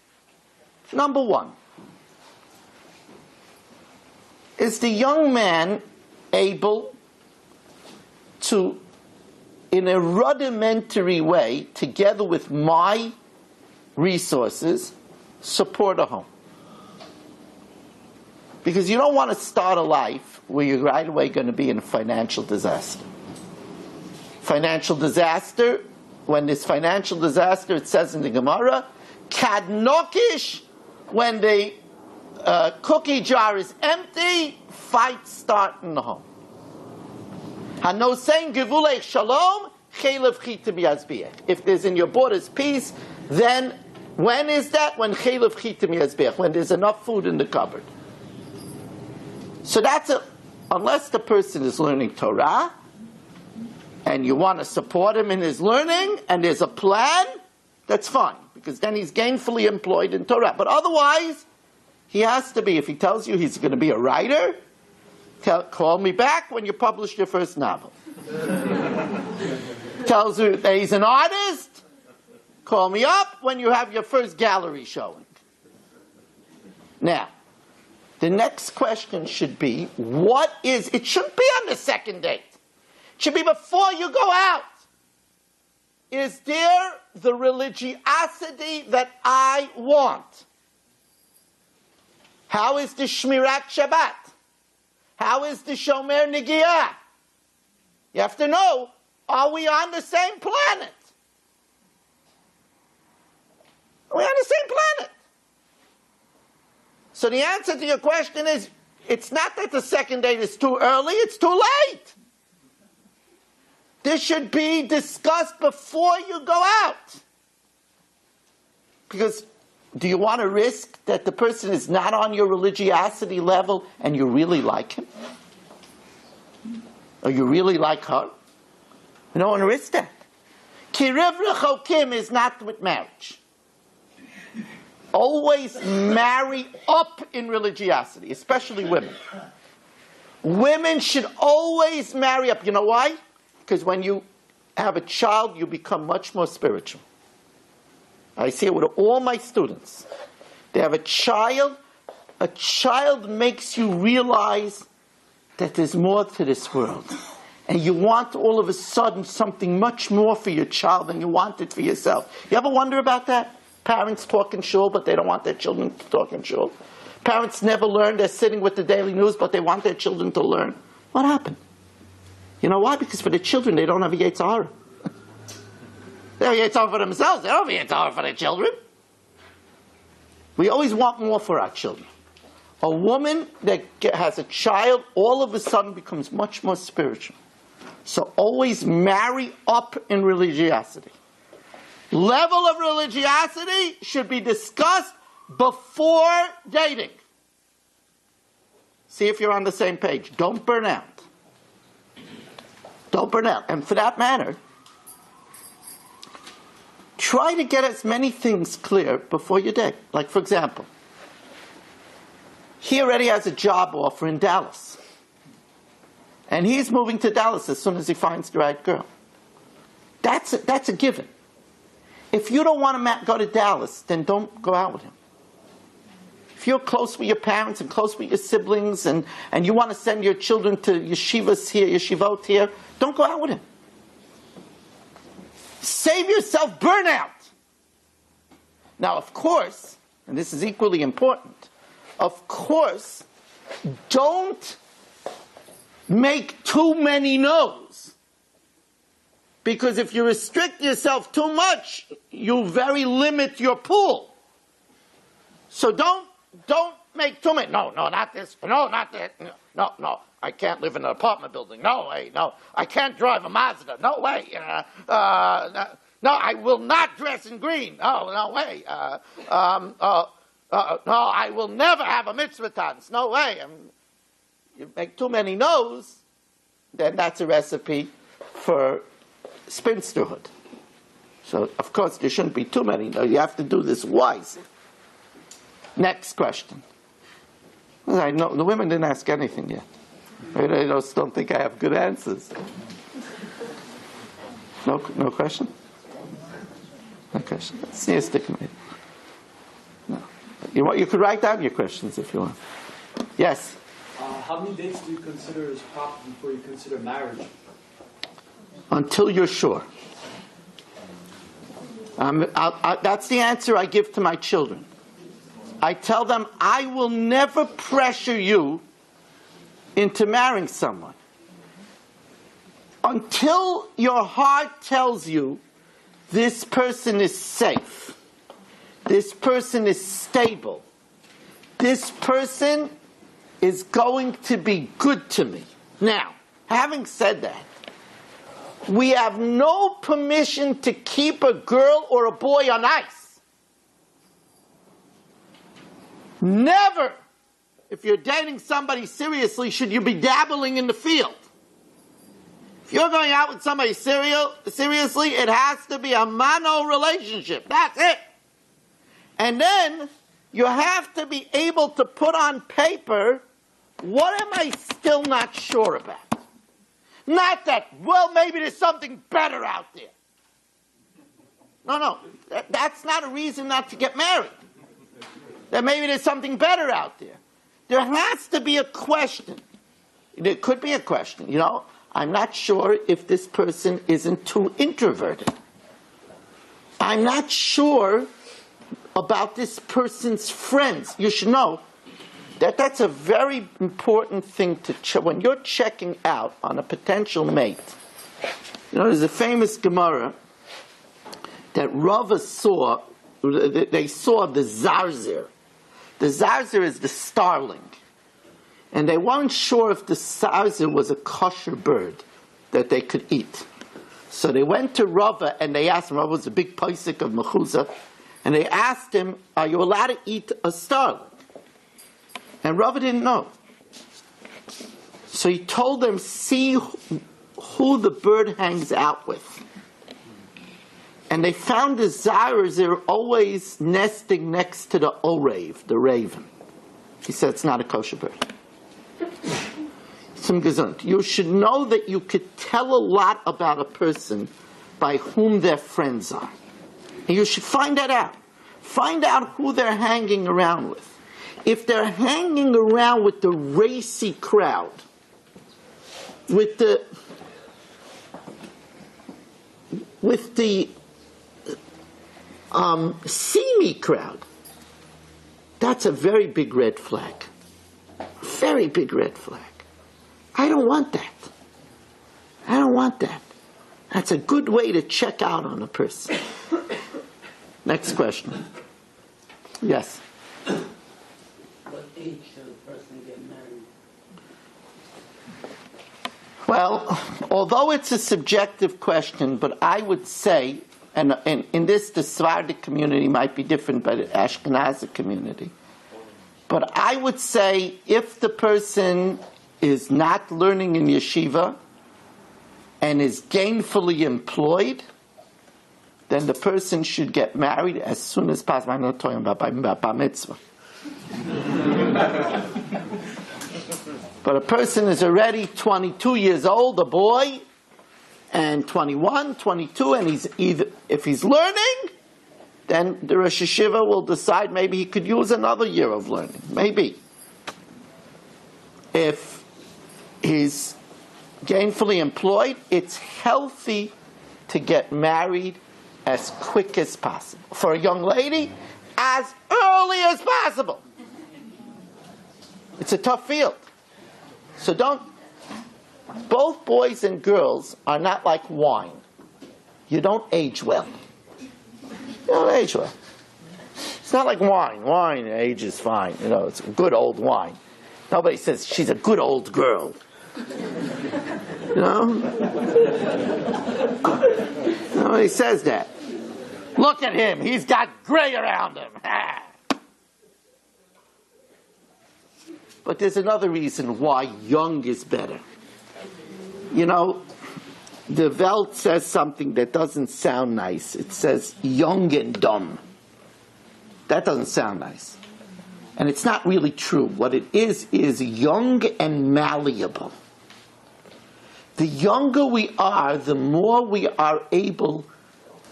B: Number 1, is the young man able to, in a rudimentary way, together with my resources, support a home? Because you don't want to start a life where you're right away going to be in a financial disaster. Financial disaster, when there's financial disaster, it says in the Gemara, kadnokish, when the cookie jar is empty, fights start in the home. Hanosein gevulei shalom, chelev chita b'yazbiach. If there's in your borders peace, then when is that? When chelev chita b'yazbiach, when there's enough food in the cupboard. So unless the person is learning Torah, and you want to support him in his learning, and there's a plan, that's fine. because then he's gainfully employed in Torah. But otherwise, he has to be. If he tells you he's going to be a writer, call me back when you publish your first novel. Tells you that he's an artist, call me up when you have your first gallery showing. Now, the next question should be, it shouldn't be on the second date. It should be before you go out. Is there the religiosity that I want? How is the Shmirat Shabbat? How is the Shomer Negiah? You have to know, are we on the same planet? Are we on the same planet? So the answer to your question is, it's not that the second date is too early, it's too late. This should be discussed before you go out. Because do you want to risk that the person is not on your religiosity level and you really like him? Or you really like her? You don't want to risk that. Kiriv Rechokim is not with marriage. Always marry up in religiosity, especially women. Women should always marry up. You know why? Because when you have a child, you become much more spiritual. I see it with all my students. They have a child. A child makes you realize that there's more to this world. And you want all of a sudden something much more for your child than you want it for yourself. You ever wonder about that? Parents talk in shul, but they don't want their children to talk in shul. Parents never learn. They're sitting with the daily news, but they want their children to learn. What happened? You know why? Because for the children, they don't have a Yetzer Hara. They have a Yetzer Hara for themselves. They don't have a Yetzer Hara for their children. We always want more for our children. A woman that has a child all of a sudden becomes much more spiritual. So always marry up in religiosity. Level of religiosity should be discussed before dating. See if you're on the same page. Don't burn out. Don't burn out. And for that matter, try to get as many things clear before you date. Like, for example, he already has a job offer in Dallas. And he's moving to Dallas as soon as he finds the right girl. That's a given. If you don't want to go to Dallas, then don't go out with him. If you're close with your parents and close with your siblings and you want to send your children to yeshivas here, yeshivot here, don't go out with him. Save yourself burnout. Now, of course, and this is equally important, of course, don't make too many no's. Because if you restrict yourself too much, you very limit your pool. So don't make too many. No, not this. No, not that. No. I can't live in an apartment building. No way. No, I can't drive a Mazda. No way. No, I will not dress in green. No way. No, I will never have a mitzvah dance. No way. You make too many no's, then that's a recipe for spinsterhood. So, of course, there shouldn't be too many. No, you have to do this wisely. Next question. I know the women didn't ask anything yet. I just don't think I have good answers. No question? No question. See a stick in it. No. You could write down your questions if you want. Yes?
G: How many dates do you consider as proper before you consider marriage?
B: Until you're sure. That's the answer I give to my children. I tell them, I will never pressure you into marrying someone until your heart tells you this person is safe, this person is stable, this person is going to be good to me. Now, having said that, we have no permission to keep a girl or a boy on ice. Never, if you're dating somebody seriously, should you be dabbling in the field. If you're going out with somebody seriously, it has to be a mono relationship. That's it. And then you have to be able to put on paper, what am I still not sure about? Not that, well, maybe there's something better out there. No, that's not a reason not to get married. That maybe there's something better out there. There has to be a question. There could be a question, I'm not sure if this person isn't too introverted. I'm not sure about this person's friends. You should know that that's a very important thing to check. When you're checking out on a potential mate, there's a famous Gemara that Rava saw, they saw the zarzir. The zarzir is the starling. And they weren't sure if the zarzir was a kosher bird that they could eat. So they went to Rava and they asked him, Rava was a big paisik of Mechuzah, and they asked him, are you allowed to eat a starling? And Rava didn't know. So he told them, see who the bird hangs out with. And they found the zarzir, they're always nesting next to the orave, the raven. He said it's not a kosher bird. Some gesund. You should know that you could tell a lot about a person by whom their friends are. And you should find that out. Find out who they're hanging around with. If they're hanging around with the racy crowd, with the seamy crowd, that's a very big red flag. Very big red flag. I don't want that. I don't want that. That's a good way to check out on a person. Next question. Yes?
H: What age should a person get married?
B: Well, although it's a subjective question, but I would say, and in this, the Sephardic community might be different, but the Ashkenazi community. But I would say if the person is not learning in yeshiva and is gainfully employed, then the person should get married as soon as possible. I'm not talking about bar mitzvah. But a person is already 22 years old, a boy, and 21, 22, and if he's learning, then the Rosh Hashiva will decide maybe he could use another year of learning. Maybe. If he's gainfully employed, it's healthy to get married as quick as possible. For a young lady, as early as possible. It's a tough field. So both boys and girls are not like wine. You don't age well. You don't age well. It's not like wine. Wine ages fine. It's a good old wine. Nobody says she's a good old girl. Nobody says that. Look at him. He's got gray around him. But there's another reason why young is better. The Welt says something that doesn't sound nice. It says young and dumb. That doesn't sound nice. And it's not really true. What it is young and malleable. The younger we are, the more we are able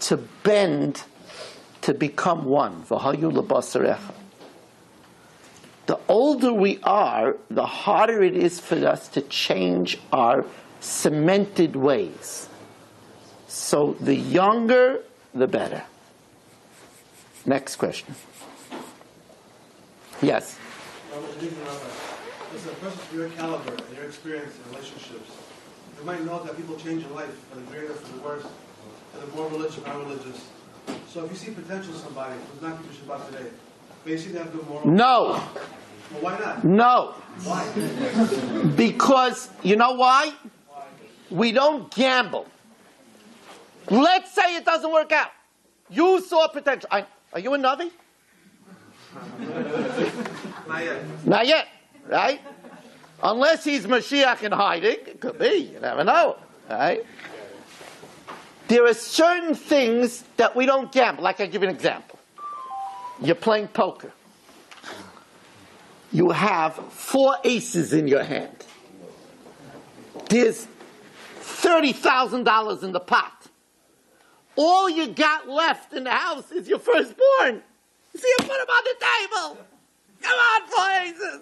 B: to bend to become one. V'hayu l'basarecha. The older we are, the harder it is for us to change our cemented ways. So the younger, the better. Next question. Yes?
G: As a person of your caliber and your experience in relationships, you might know that people change in life for the greater, for the worse, for the more religious, not religious. So if you see potential in somebody who's not keeping Shabbat today, may you see they have good morals?
B: No.
G: Well, why not?
B: No.
G: Why?
B: Because, you know why? We don't gamble. Let's say it doesn't work out. You saw potential. Are you a Navi?
G: Not yet.
B: Not yet, right? Unless he's Mashiach in hiding. It could be. You never know, right? There are certain things that we don't gamble. Like, I'll give you an example. You're playing poker. You have 4 aces in your hand. There's $30,000 in the pot. All you got left in the house is your firstborn. So you put him on the table. Come on, 4 aces.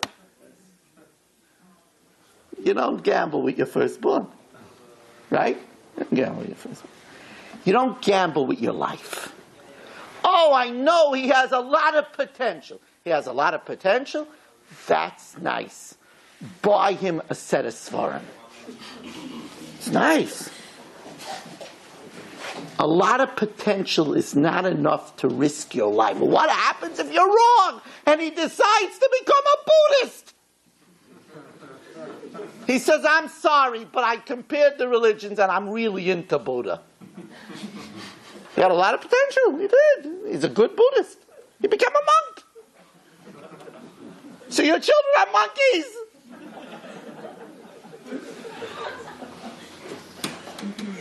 B: You don't gamble with your firstborn. Right? You don't gamble with your firstborn. You don't gamble with your life. Oh, I know he has a lot of potential. He has a lot of potential. That's nice. Buy him a set of Sfarim. It's nice. A lot of potential is not enough to risk your life. What happens if you're wrong and he decides to become a Buddhist? He says, I'm sorry, but I compared the religions and I'm really into Buddha. He had a lot of potential. He did. He's a good Buddhist. He became a monk. So your children are monkeys.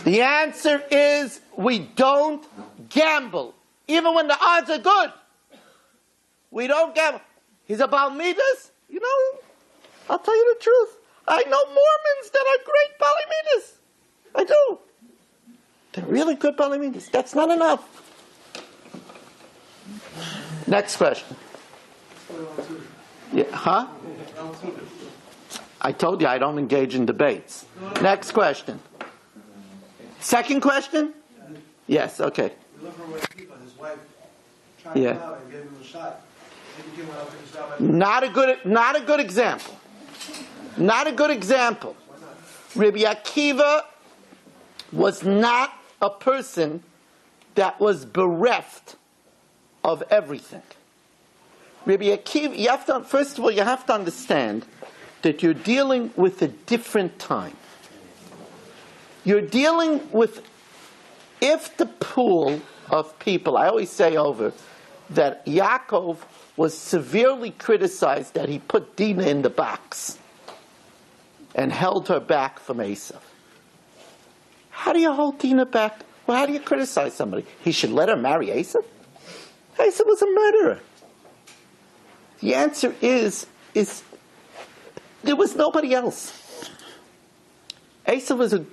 B: The answer is we don't gamble. Even when the odds are good. We don't gamble. He's a Baal Midas. You know, I'll tell you the truth. I know Mormons that are great Baal Midas. I do. They're really good Baal Midas. That's not enough. Next question. Yeah, huh? I told you I don't engage in debates. Next question. Second question? Yes, okay.
G: His wife tried
B: Yeah.
G: him out and gave him a shot.
B: Not a good example. Not a good example. Rabbi Akiva was not a person that was bereft of everything. Rabbi Akiva, first of all, you have to understand that you're dealing with a different time. You're dealing with, if the pool of people, I always say over, that Yaakov was severely criticized that he put Dinah in the box and held her back from Esav. How do you hold Dinah back? Well, how do you criticize somebody? He should let her marry Esav? Esav was a murderer. The answer is there was nobody else. Esav was a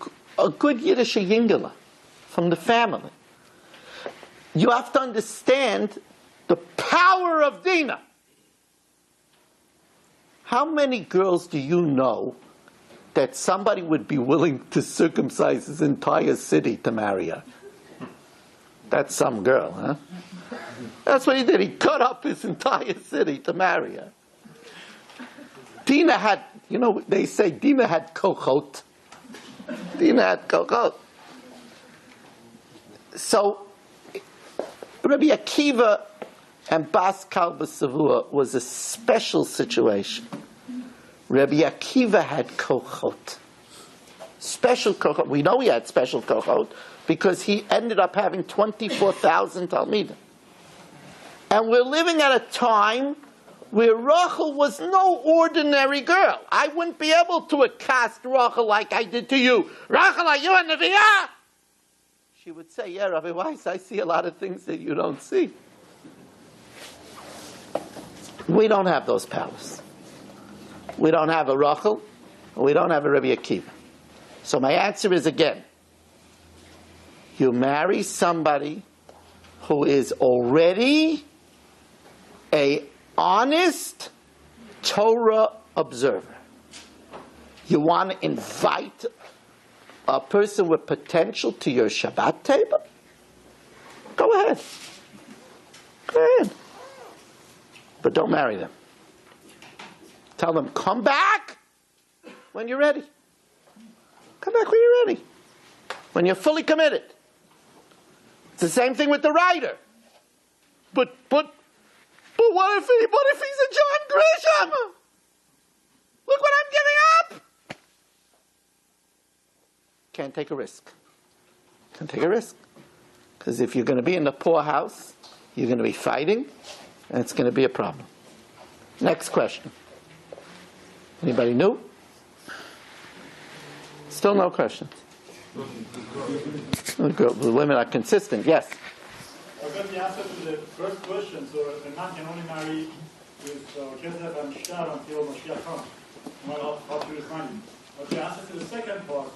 B: good Yiddish Yingala from the family. You have to understand the power of Dinah. How many girls do you know that somebody would be willing to circumcise his entire city to marry her? That's some girl, huh? That's what he did. He cut up his entire city to marry her. Dinah had, they say Dinah had kochot. Dinah had kochot. So, Rabbi Akiva and Bas Kalba Savua was a special situation. Rabbi Akiva had kochot. Special kochot. We know he had special kochot because he ended up having 24,000 Talmidim. And we're living at a time where Rachel was no ordinary girl. I wouldn't be able to accost Rachel like I did to you. Rachel, are you a Nevi'ah? She would say, yeah, Rabbi Weiss, I see a lot of things that you don't see. We don't have those powers. We don't have a Rachel, and we don't have a Rabbi Akiva. So my answer is again, you marry somebody who is already a honest Torah observer. You want to invite a person with potential to your Shabbat table? Go ahead. Go ahead. But don't marry them. Tell them, come back when you're ready. Come back when you're ready. When you're fully committed. It's the same thing with the writer. But what if he's a John Grisham? Look what I'm giving up. Can't take a risk. Can't take a risk. Because if you're going to be in the poorhouse, you're going to be fighting, and it's going to be a problem. Next question. Anybody new? Still no questions. The women are consistent, yes.
I: Okay.
D: got the answer to the first question. So a man can only marry with Kesef and Shtar until Mashiach comes, no matter how pure his mind is. But the answer to the second part,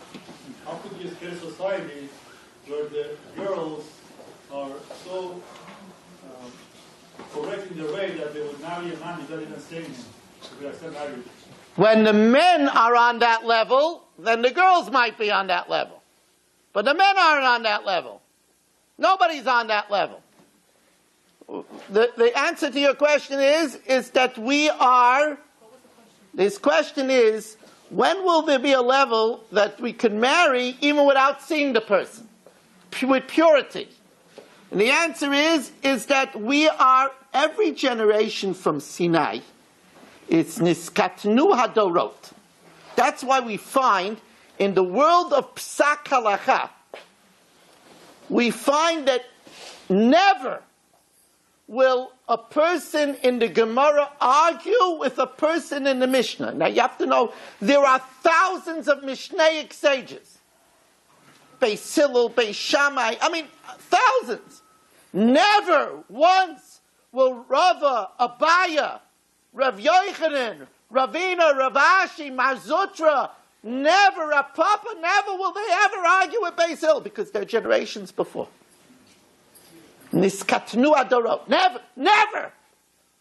D: how could you create a society where the girls are so correct in their way that they would marry a man without even saying him, if we accept marriage?
B: When the men are on that level, then the girls might be on that level. But the men aren't on that level. Nobody's on that level. The answer to your question is that we are, this question is, when will there be a level that we can marry even without seeing the person? With purity. And the answer is that we are, every generation from Sinai, it's niskatnu hadorot. That's why we find in the world of Psak Halacha, we find that never will a person in the Gemara argue with a person in the Mishnah. Now you have to know, there are thousands of Mishnaic sages. Beis Hillel, Beis Shammai, thousands. Never once will Rava, Abaya, Rav Yochanan, Ravina, Rav Ashi, Marzutra, never, Rav Papa, never will they ever argue with Beis Hillel because they're generations before. Niskatnu adorot. Never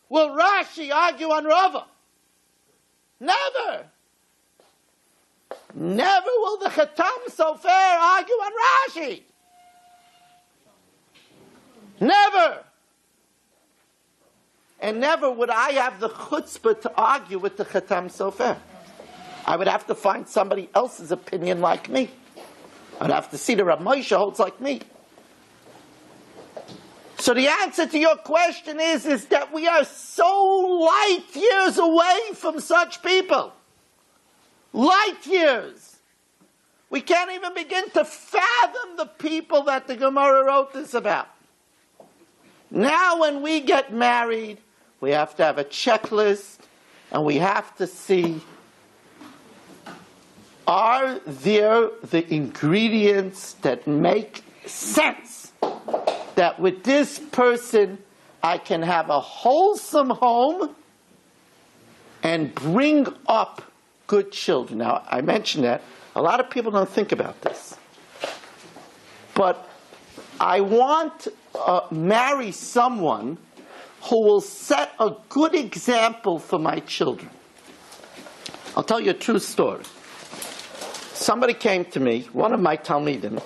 B: will Rashi argue on Rava. Never will the Chatam Sofer argue on Rashi. Never. And never would I have the chutzpah to argue with the Chatam Sofer. I would have to find somebody else's opinion like me. I'd have to see the Rav Moshe holds like me. So the answer to your question is that we are so light years away from such people. Light years. We can't even begin to fathom the people that the Gemara wrote this about. Now when we get married, we have to have a checklist, and we have to see, are there the ingredients that make sense? That with this person, I can have a wholesome home and bring up good children. Now, I mentioned that. A lot of people don't think about this. But I want to marry someone who will set a good example for my children. I'll tell you a true story. Somebody came to me, one of my Talmidim,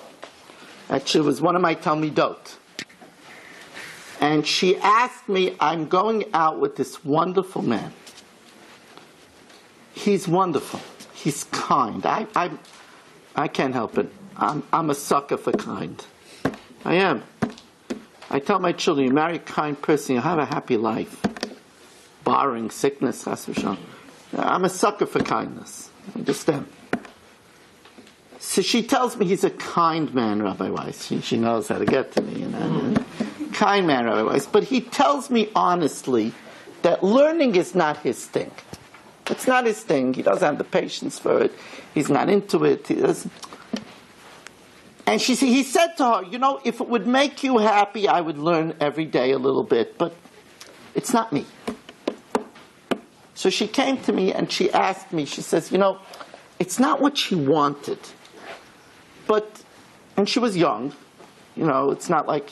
B: actually it was one of my Talmidot, and she asked me, I'm going out with this wonderful man. He's wonderful. He's kind. I can't help it. I'm a sucker for kind. I am. I tell my children, you marry a kind person, you have a happy life. Barring sickness, I'm a sucker for kindness. Understand? So she tells me he's a kind man, Rabbi Weiss. She knows how to get to me. Kind man, Rabbi Weiss. But he tells me honestly that learning is not his thing. It's not his thing. He doesn't have the patience for it. He's not into it. He doesn't. And he said to her, if it would make you happy, I would learn every day a little bit, but it's not me. So she came to me and she asked me, she says, it's not what she wanted. And she was young, it's not like,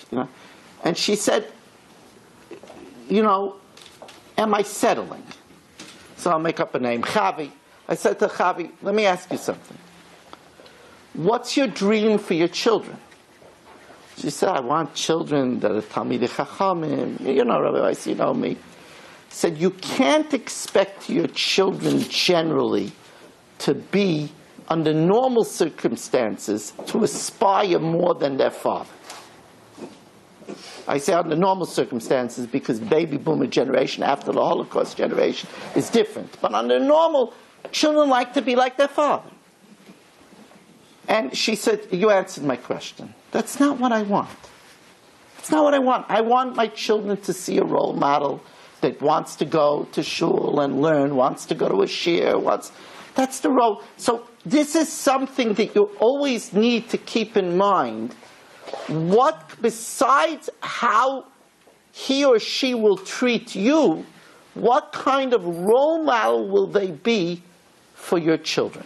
B: and she said, am I settling? So I'll make up a name, Chavi. I said to Chavi, let me ask you something. What's your dream for your children? She said, I want children that are Talmidei Chachamim. Rabbi Weiss, you know me. I said, you can't expect your children generally to be, under normal circumstances, to aspire more than their father. I say under normal circumstances because baby boomer generation after the Holocaust generation is different. But under normal, children like to be like their father. And she said, you answered my question. That's not what I want. It's not what I want. I want my children to see a role model that wants to go to shul and learn, wants to go to a shir, that's the role. So this is something that you always need to keep in mind what, besides how he or she will treat you, what kind of role model will they be for your children?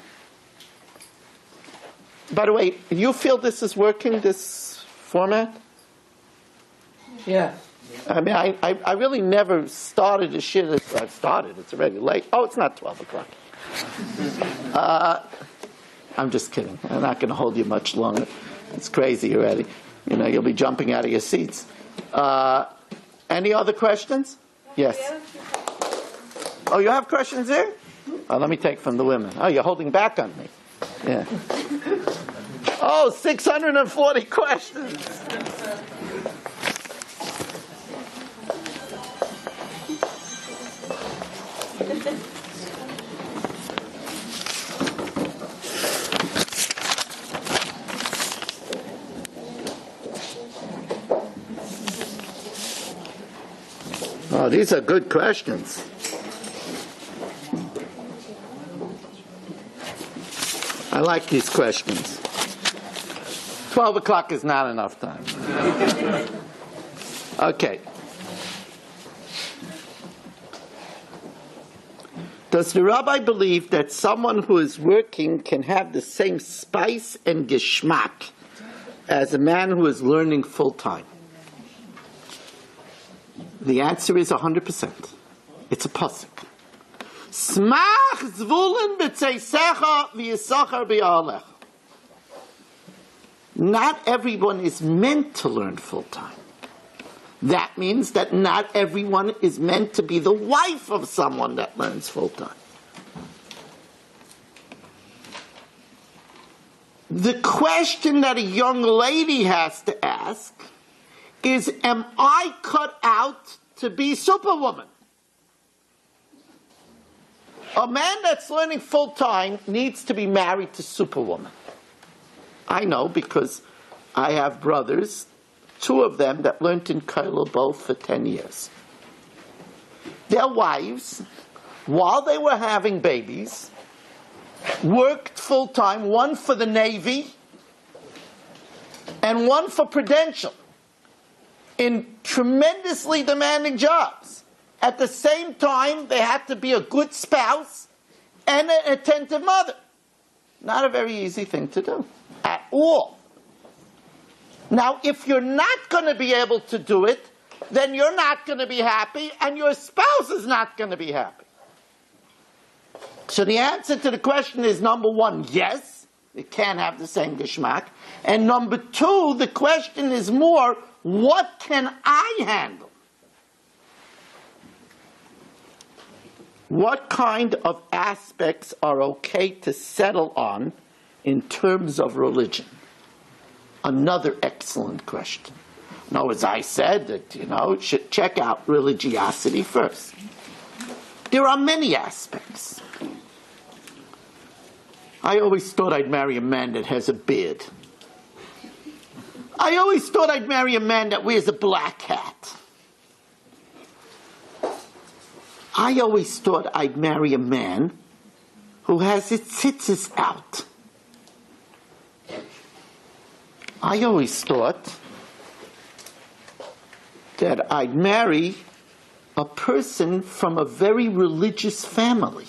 B: By the way, you feel this is working, this format?
E: Yeah.
B: I mean, I really never started to share this. I've started. It's already late. Oh, it's not 12 o'clock. I'm just kidding. I'm not going to hold you much longer. It's crazy already. You know, you'll be jumping out of your seats. Any other questions? Yes. Oh, you have questions there? Oh, let me take from the women. Oh, you're holding back on me. Yeah. Oh, 640 questions. Oh, these are good questions. I like these questions. 12 o'clock is not enough time. Okay. Does the rabbi believe that someone who is working can have the same spice and geschmack as a man who is learning full-time? The answer is 100%. It's a pasuk. Smach zvulin b'tzeisecha v'yisachar b'yalech. Not everyone is meant to learn full-time. That means that not everyone is meant to be the wife of someone that learns full-time. The question that a young lady has to ask is, am I cut out to be Superwoman? A man that's learning full-time needs to be married to Superwoman. I know because I have brothers, 2 of them that learned in Kollel both for 10 years. Their wives, while they were having babies, worked full-time, one for the Navy and one for Prudential, in tremendously demanding jobs. At the same time, they had to be a good spouse and an attentive mother. Not a very easy thing to do, at all. Now, if you're not going to be able to do it, then you're not going to be happy, and your spouse is not going to be happy. So the answer to the question is, number 1, yes, it can have the same geschmack. And number 2, the question is more, what can I handle? What kind of aspects are okay to settle on in terms of religion? Another excellent question. Now, as I said, that, should check out religiosity first. There are many aspects. I always thought I'd marry a man that has a beard. I always thought I'd marry a man that wears a black hat. I always thought I'd marry a man who has his tzitzis out. I always thought that I'd marry a person from a very religious family.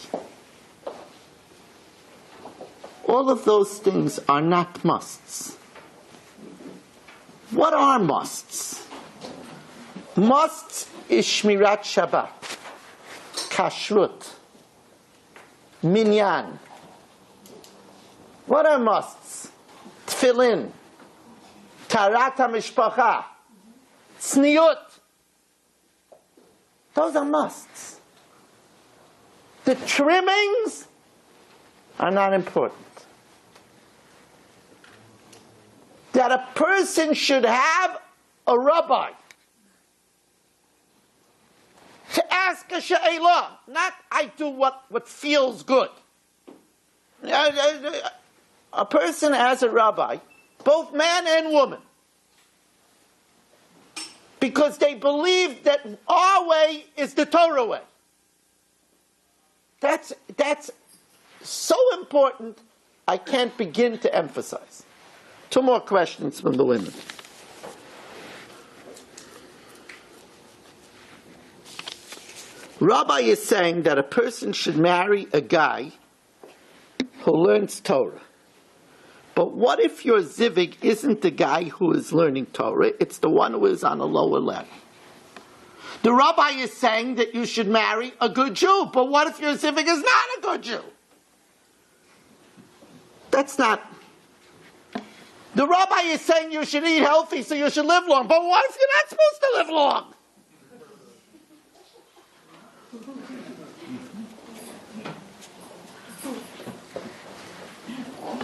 B: All of those things are not musts. What are musts? Musts is Shmirat Shabbat, Kashrut, Minyan. What are musts? Tefillin, Tarat HaMishpacha, Tzniut. Those are musts. The trimmings are not important. That a person should have a rabbi to ask a she'elah, not I do what feels good. A person has a rabbi, both man and woman, because they believe that our way is the Torah way. That's so important, I can't begin to emphasize. 2 more questions from the women. Rabbi is saying that a person should marry a guy who learns Torah. But what if your zivig isn't the guy who is learning Torah, it's the one who is on a lower level? The rabbi is saying that you should marry a good Jew, but what if your zivig is not a good Jew? That's not... The rabbi is saying you should eat healthy so you should live long, but what if you're not supposed to live long?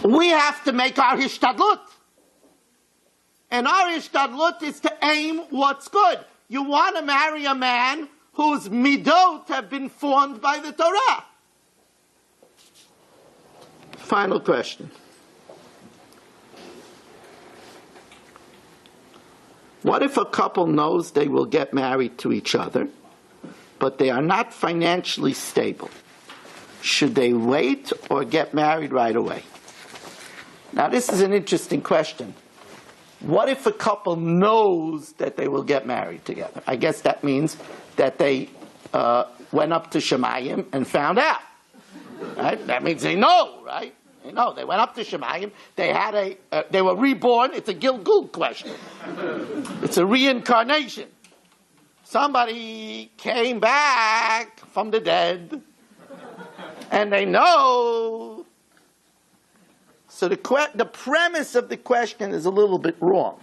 B: We have to make our hishtadlut. And our hishtadlut is to aim what's good. You want to marry a man whose midot have been formed by the Torah. Final question. What if a couple knows they will get married to each other, but they are not financially stable? Should they wait or get married right away? Now, this is an interesting question. What if a couple knows that they will get married together? I guess that means that they went up to Shemayim and found out. Right? That means they know, right? They know. They went up to Shemayim. They were reborn. It's a Gilgul question. It's a reincarnation. Somebody came back from the dead, and they know. So the premise of the question is a little bit wrong.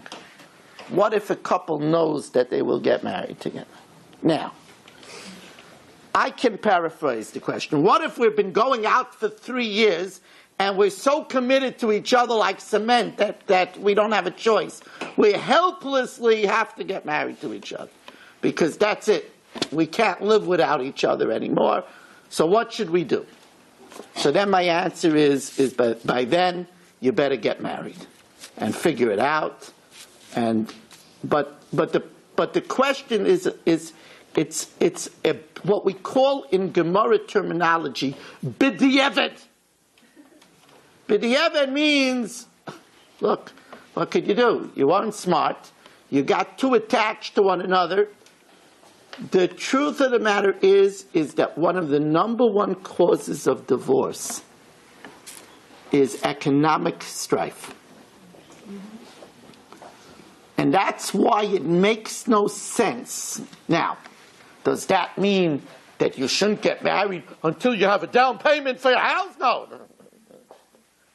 B: What if a couple knows that they will get married together? Now, I can paraphrase the question. What if we've been going out for 3 years and we're so committed to each other like cement that we don't have a choice? We helplessly have to get married to each other because that's it. We can't live without each other anymore. So what should we do? So then my answer is by then you better get married and figure it out. But the question is what we call in Gemara terminology b'di'evet. B'di'evet means, look, what could you do? You weren't smart. You got too attached to one another. The truth of the matter is that one of the number one causes of divorce is economic strife. And that's why it makes no sense. Now, does that mean that you shouldn't get married until you have a down payment for your house? No.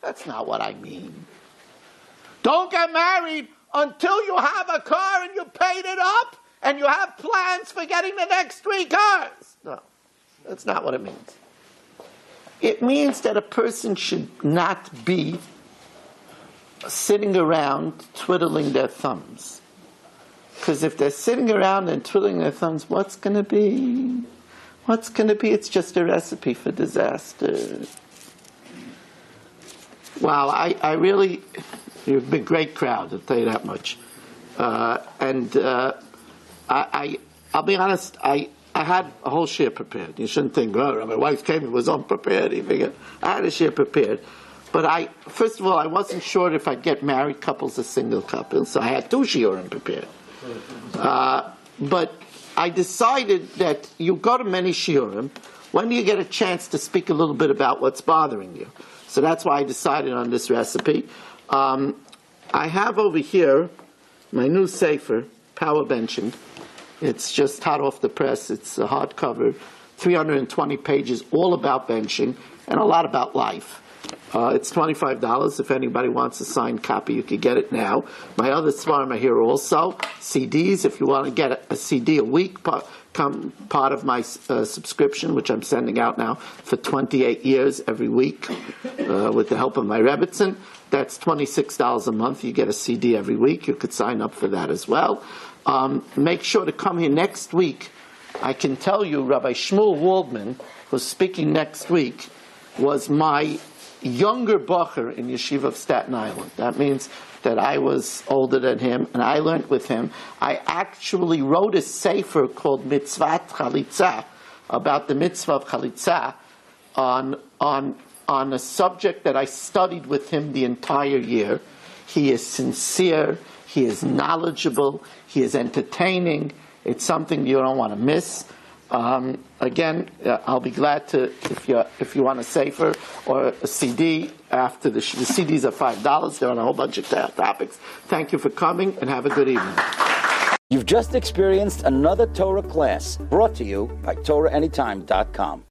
B: That's not what I mean. Don't get married until you have a car and you paid it up and you have plans for getting the next 3 cars. No, that's not what it means. It means that a person should not be sitting around twiddling their thumbs. Because if they're sitting around and twiddling their thumbs, what's going to be? What's going to be? It's just a recipe for disaster. Wow, I really, you've been a great crowd, I'll tell you that much. I'll be honest, I had a whole share prepared. You shouldn't think, oh, my wife came and was unprepared. I had a share prepared. But first of all, I wasn't sure if I'd get married couples or single couples, so I had 2 shiurim prepared. But I decided that you go to many shiurim, when do you get a chance to speak a little bit about what's bothering you? So that's why I decided on this recipe. I have over here my new sefer, Power Benching. It's just hot off the press. It's a hardcover, 320 pages, all about benching and a lot about life. It's $25. If anybody wants a signed copy, you can get it now. My other svarim are here also. CDs, if you want to get a CD a week, part of my subscription, which I'm sending out now for 28 years every week with the help of my Rebbitzin. That's $26 a month. You get a CD every week. You could sign up for that as well. Make sure to come here next week. I can tell you Rabbi Shmuel Waldman, who's speaking next week, was my younger bacher in Yeshiva of Staten Island. That means that I was older than him, and I learned with him. I actually wrote a sefer called Mitzvat Chalitza, about the mitzvah of Chalitza, on a subject that I studied with him the entire year. He is sincere, he is knowledgeable, he is entertaining. It's something you don't want to miss. Again, I'll be glad to, if you want a safer or a CD after the CDs are $5. They're on a whole bunch of topics. Thank you for coming and have a good evening.
A: You've just experienced another Torah class brought to you by TorahAnytime.com.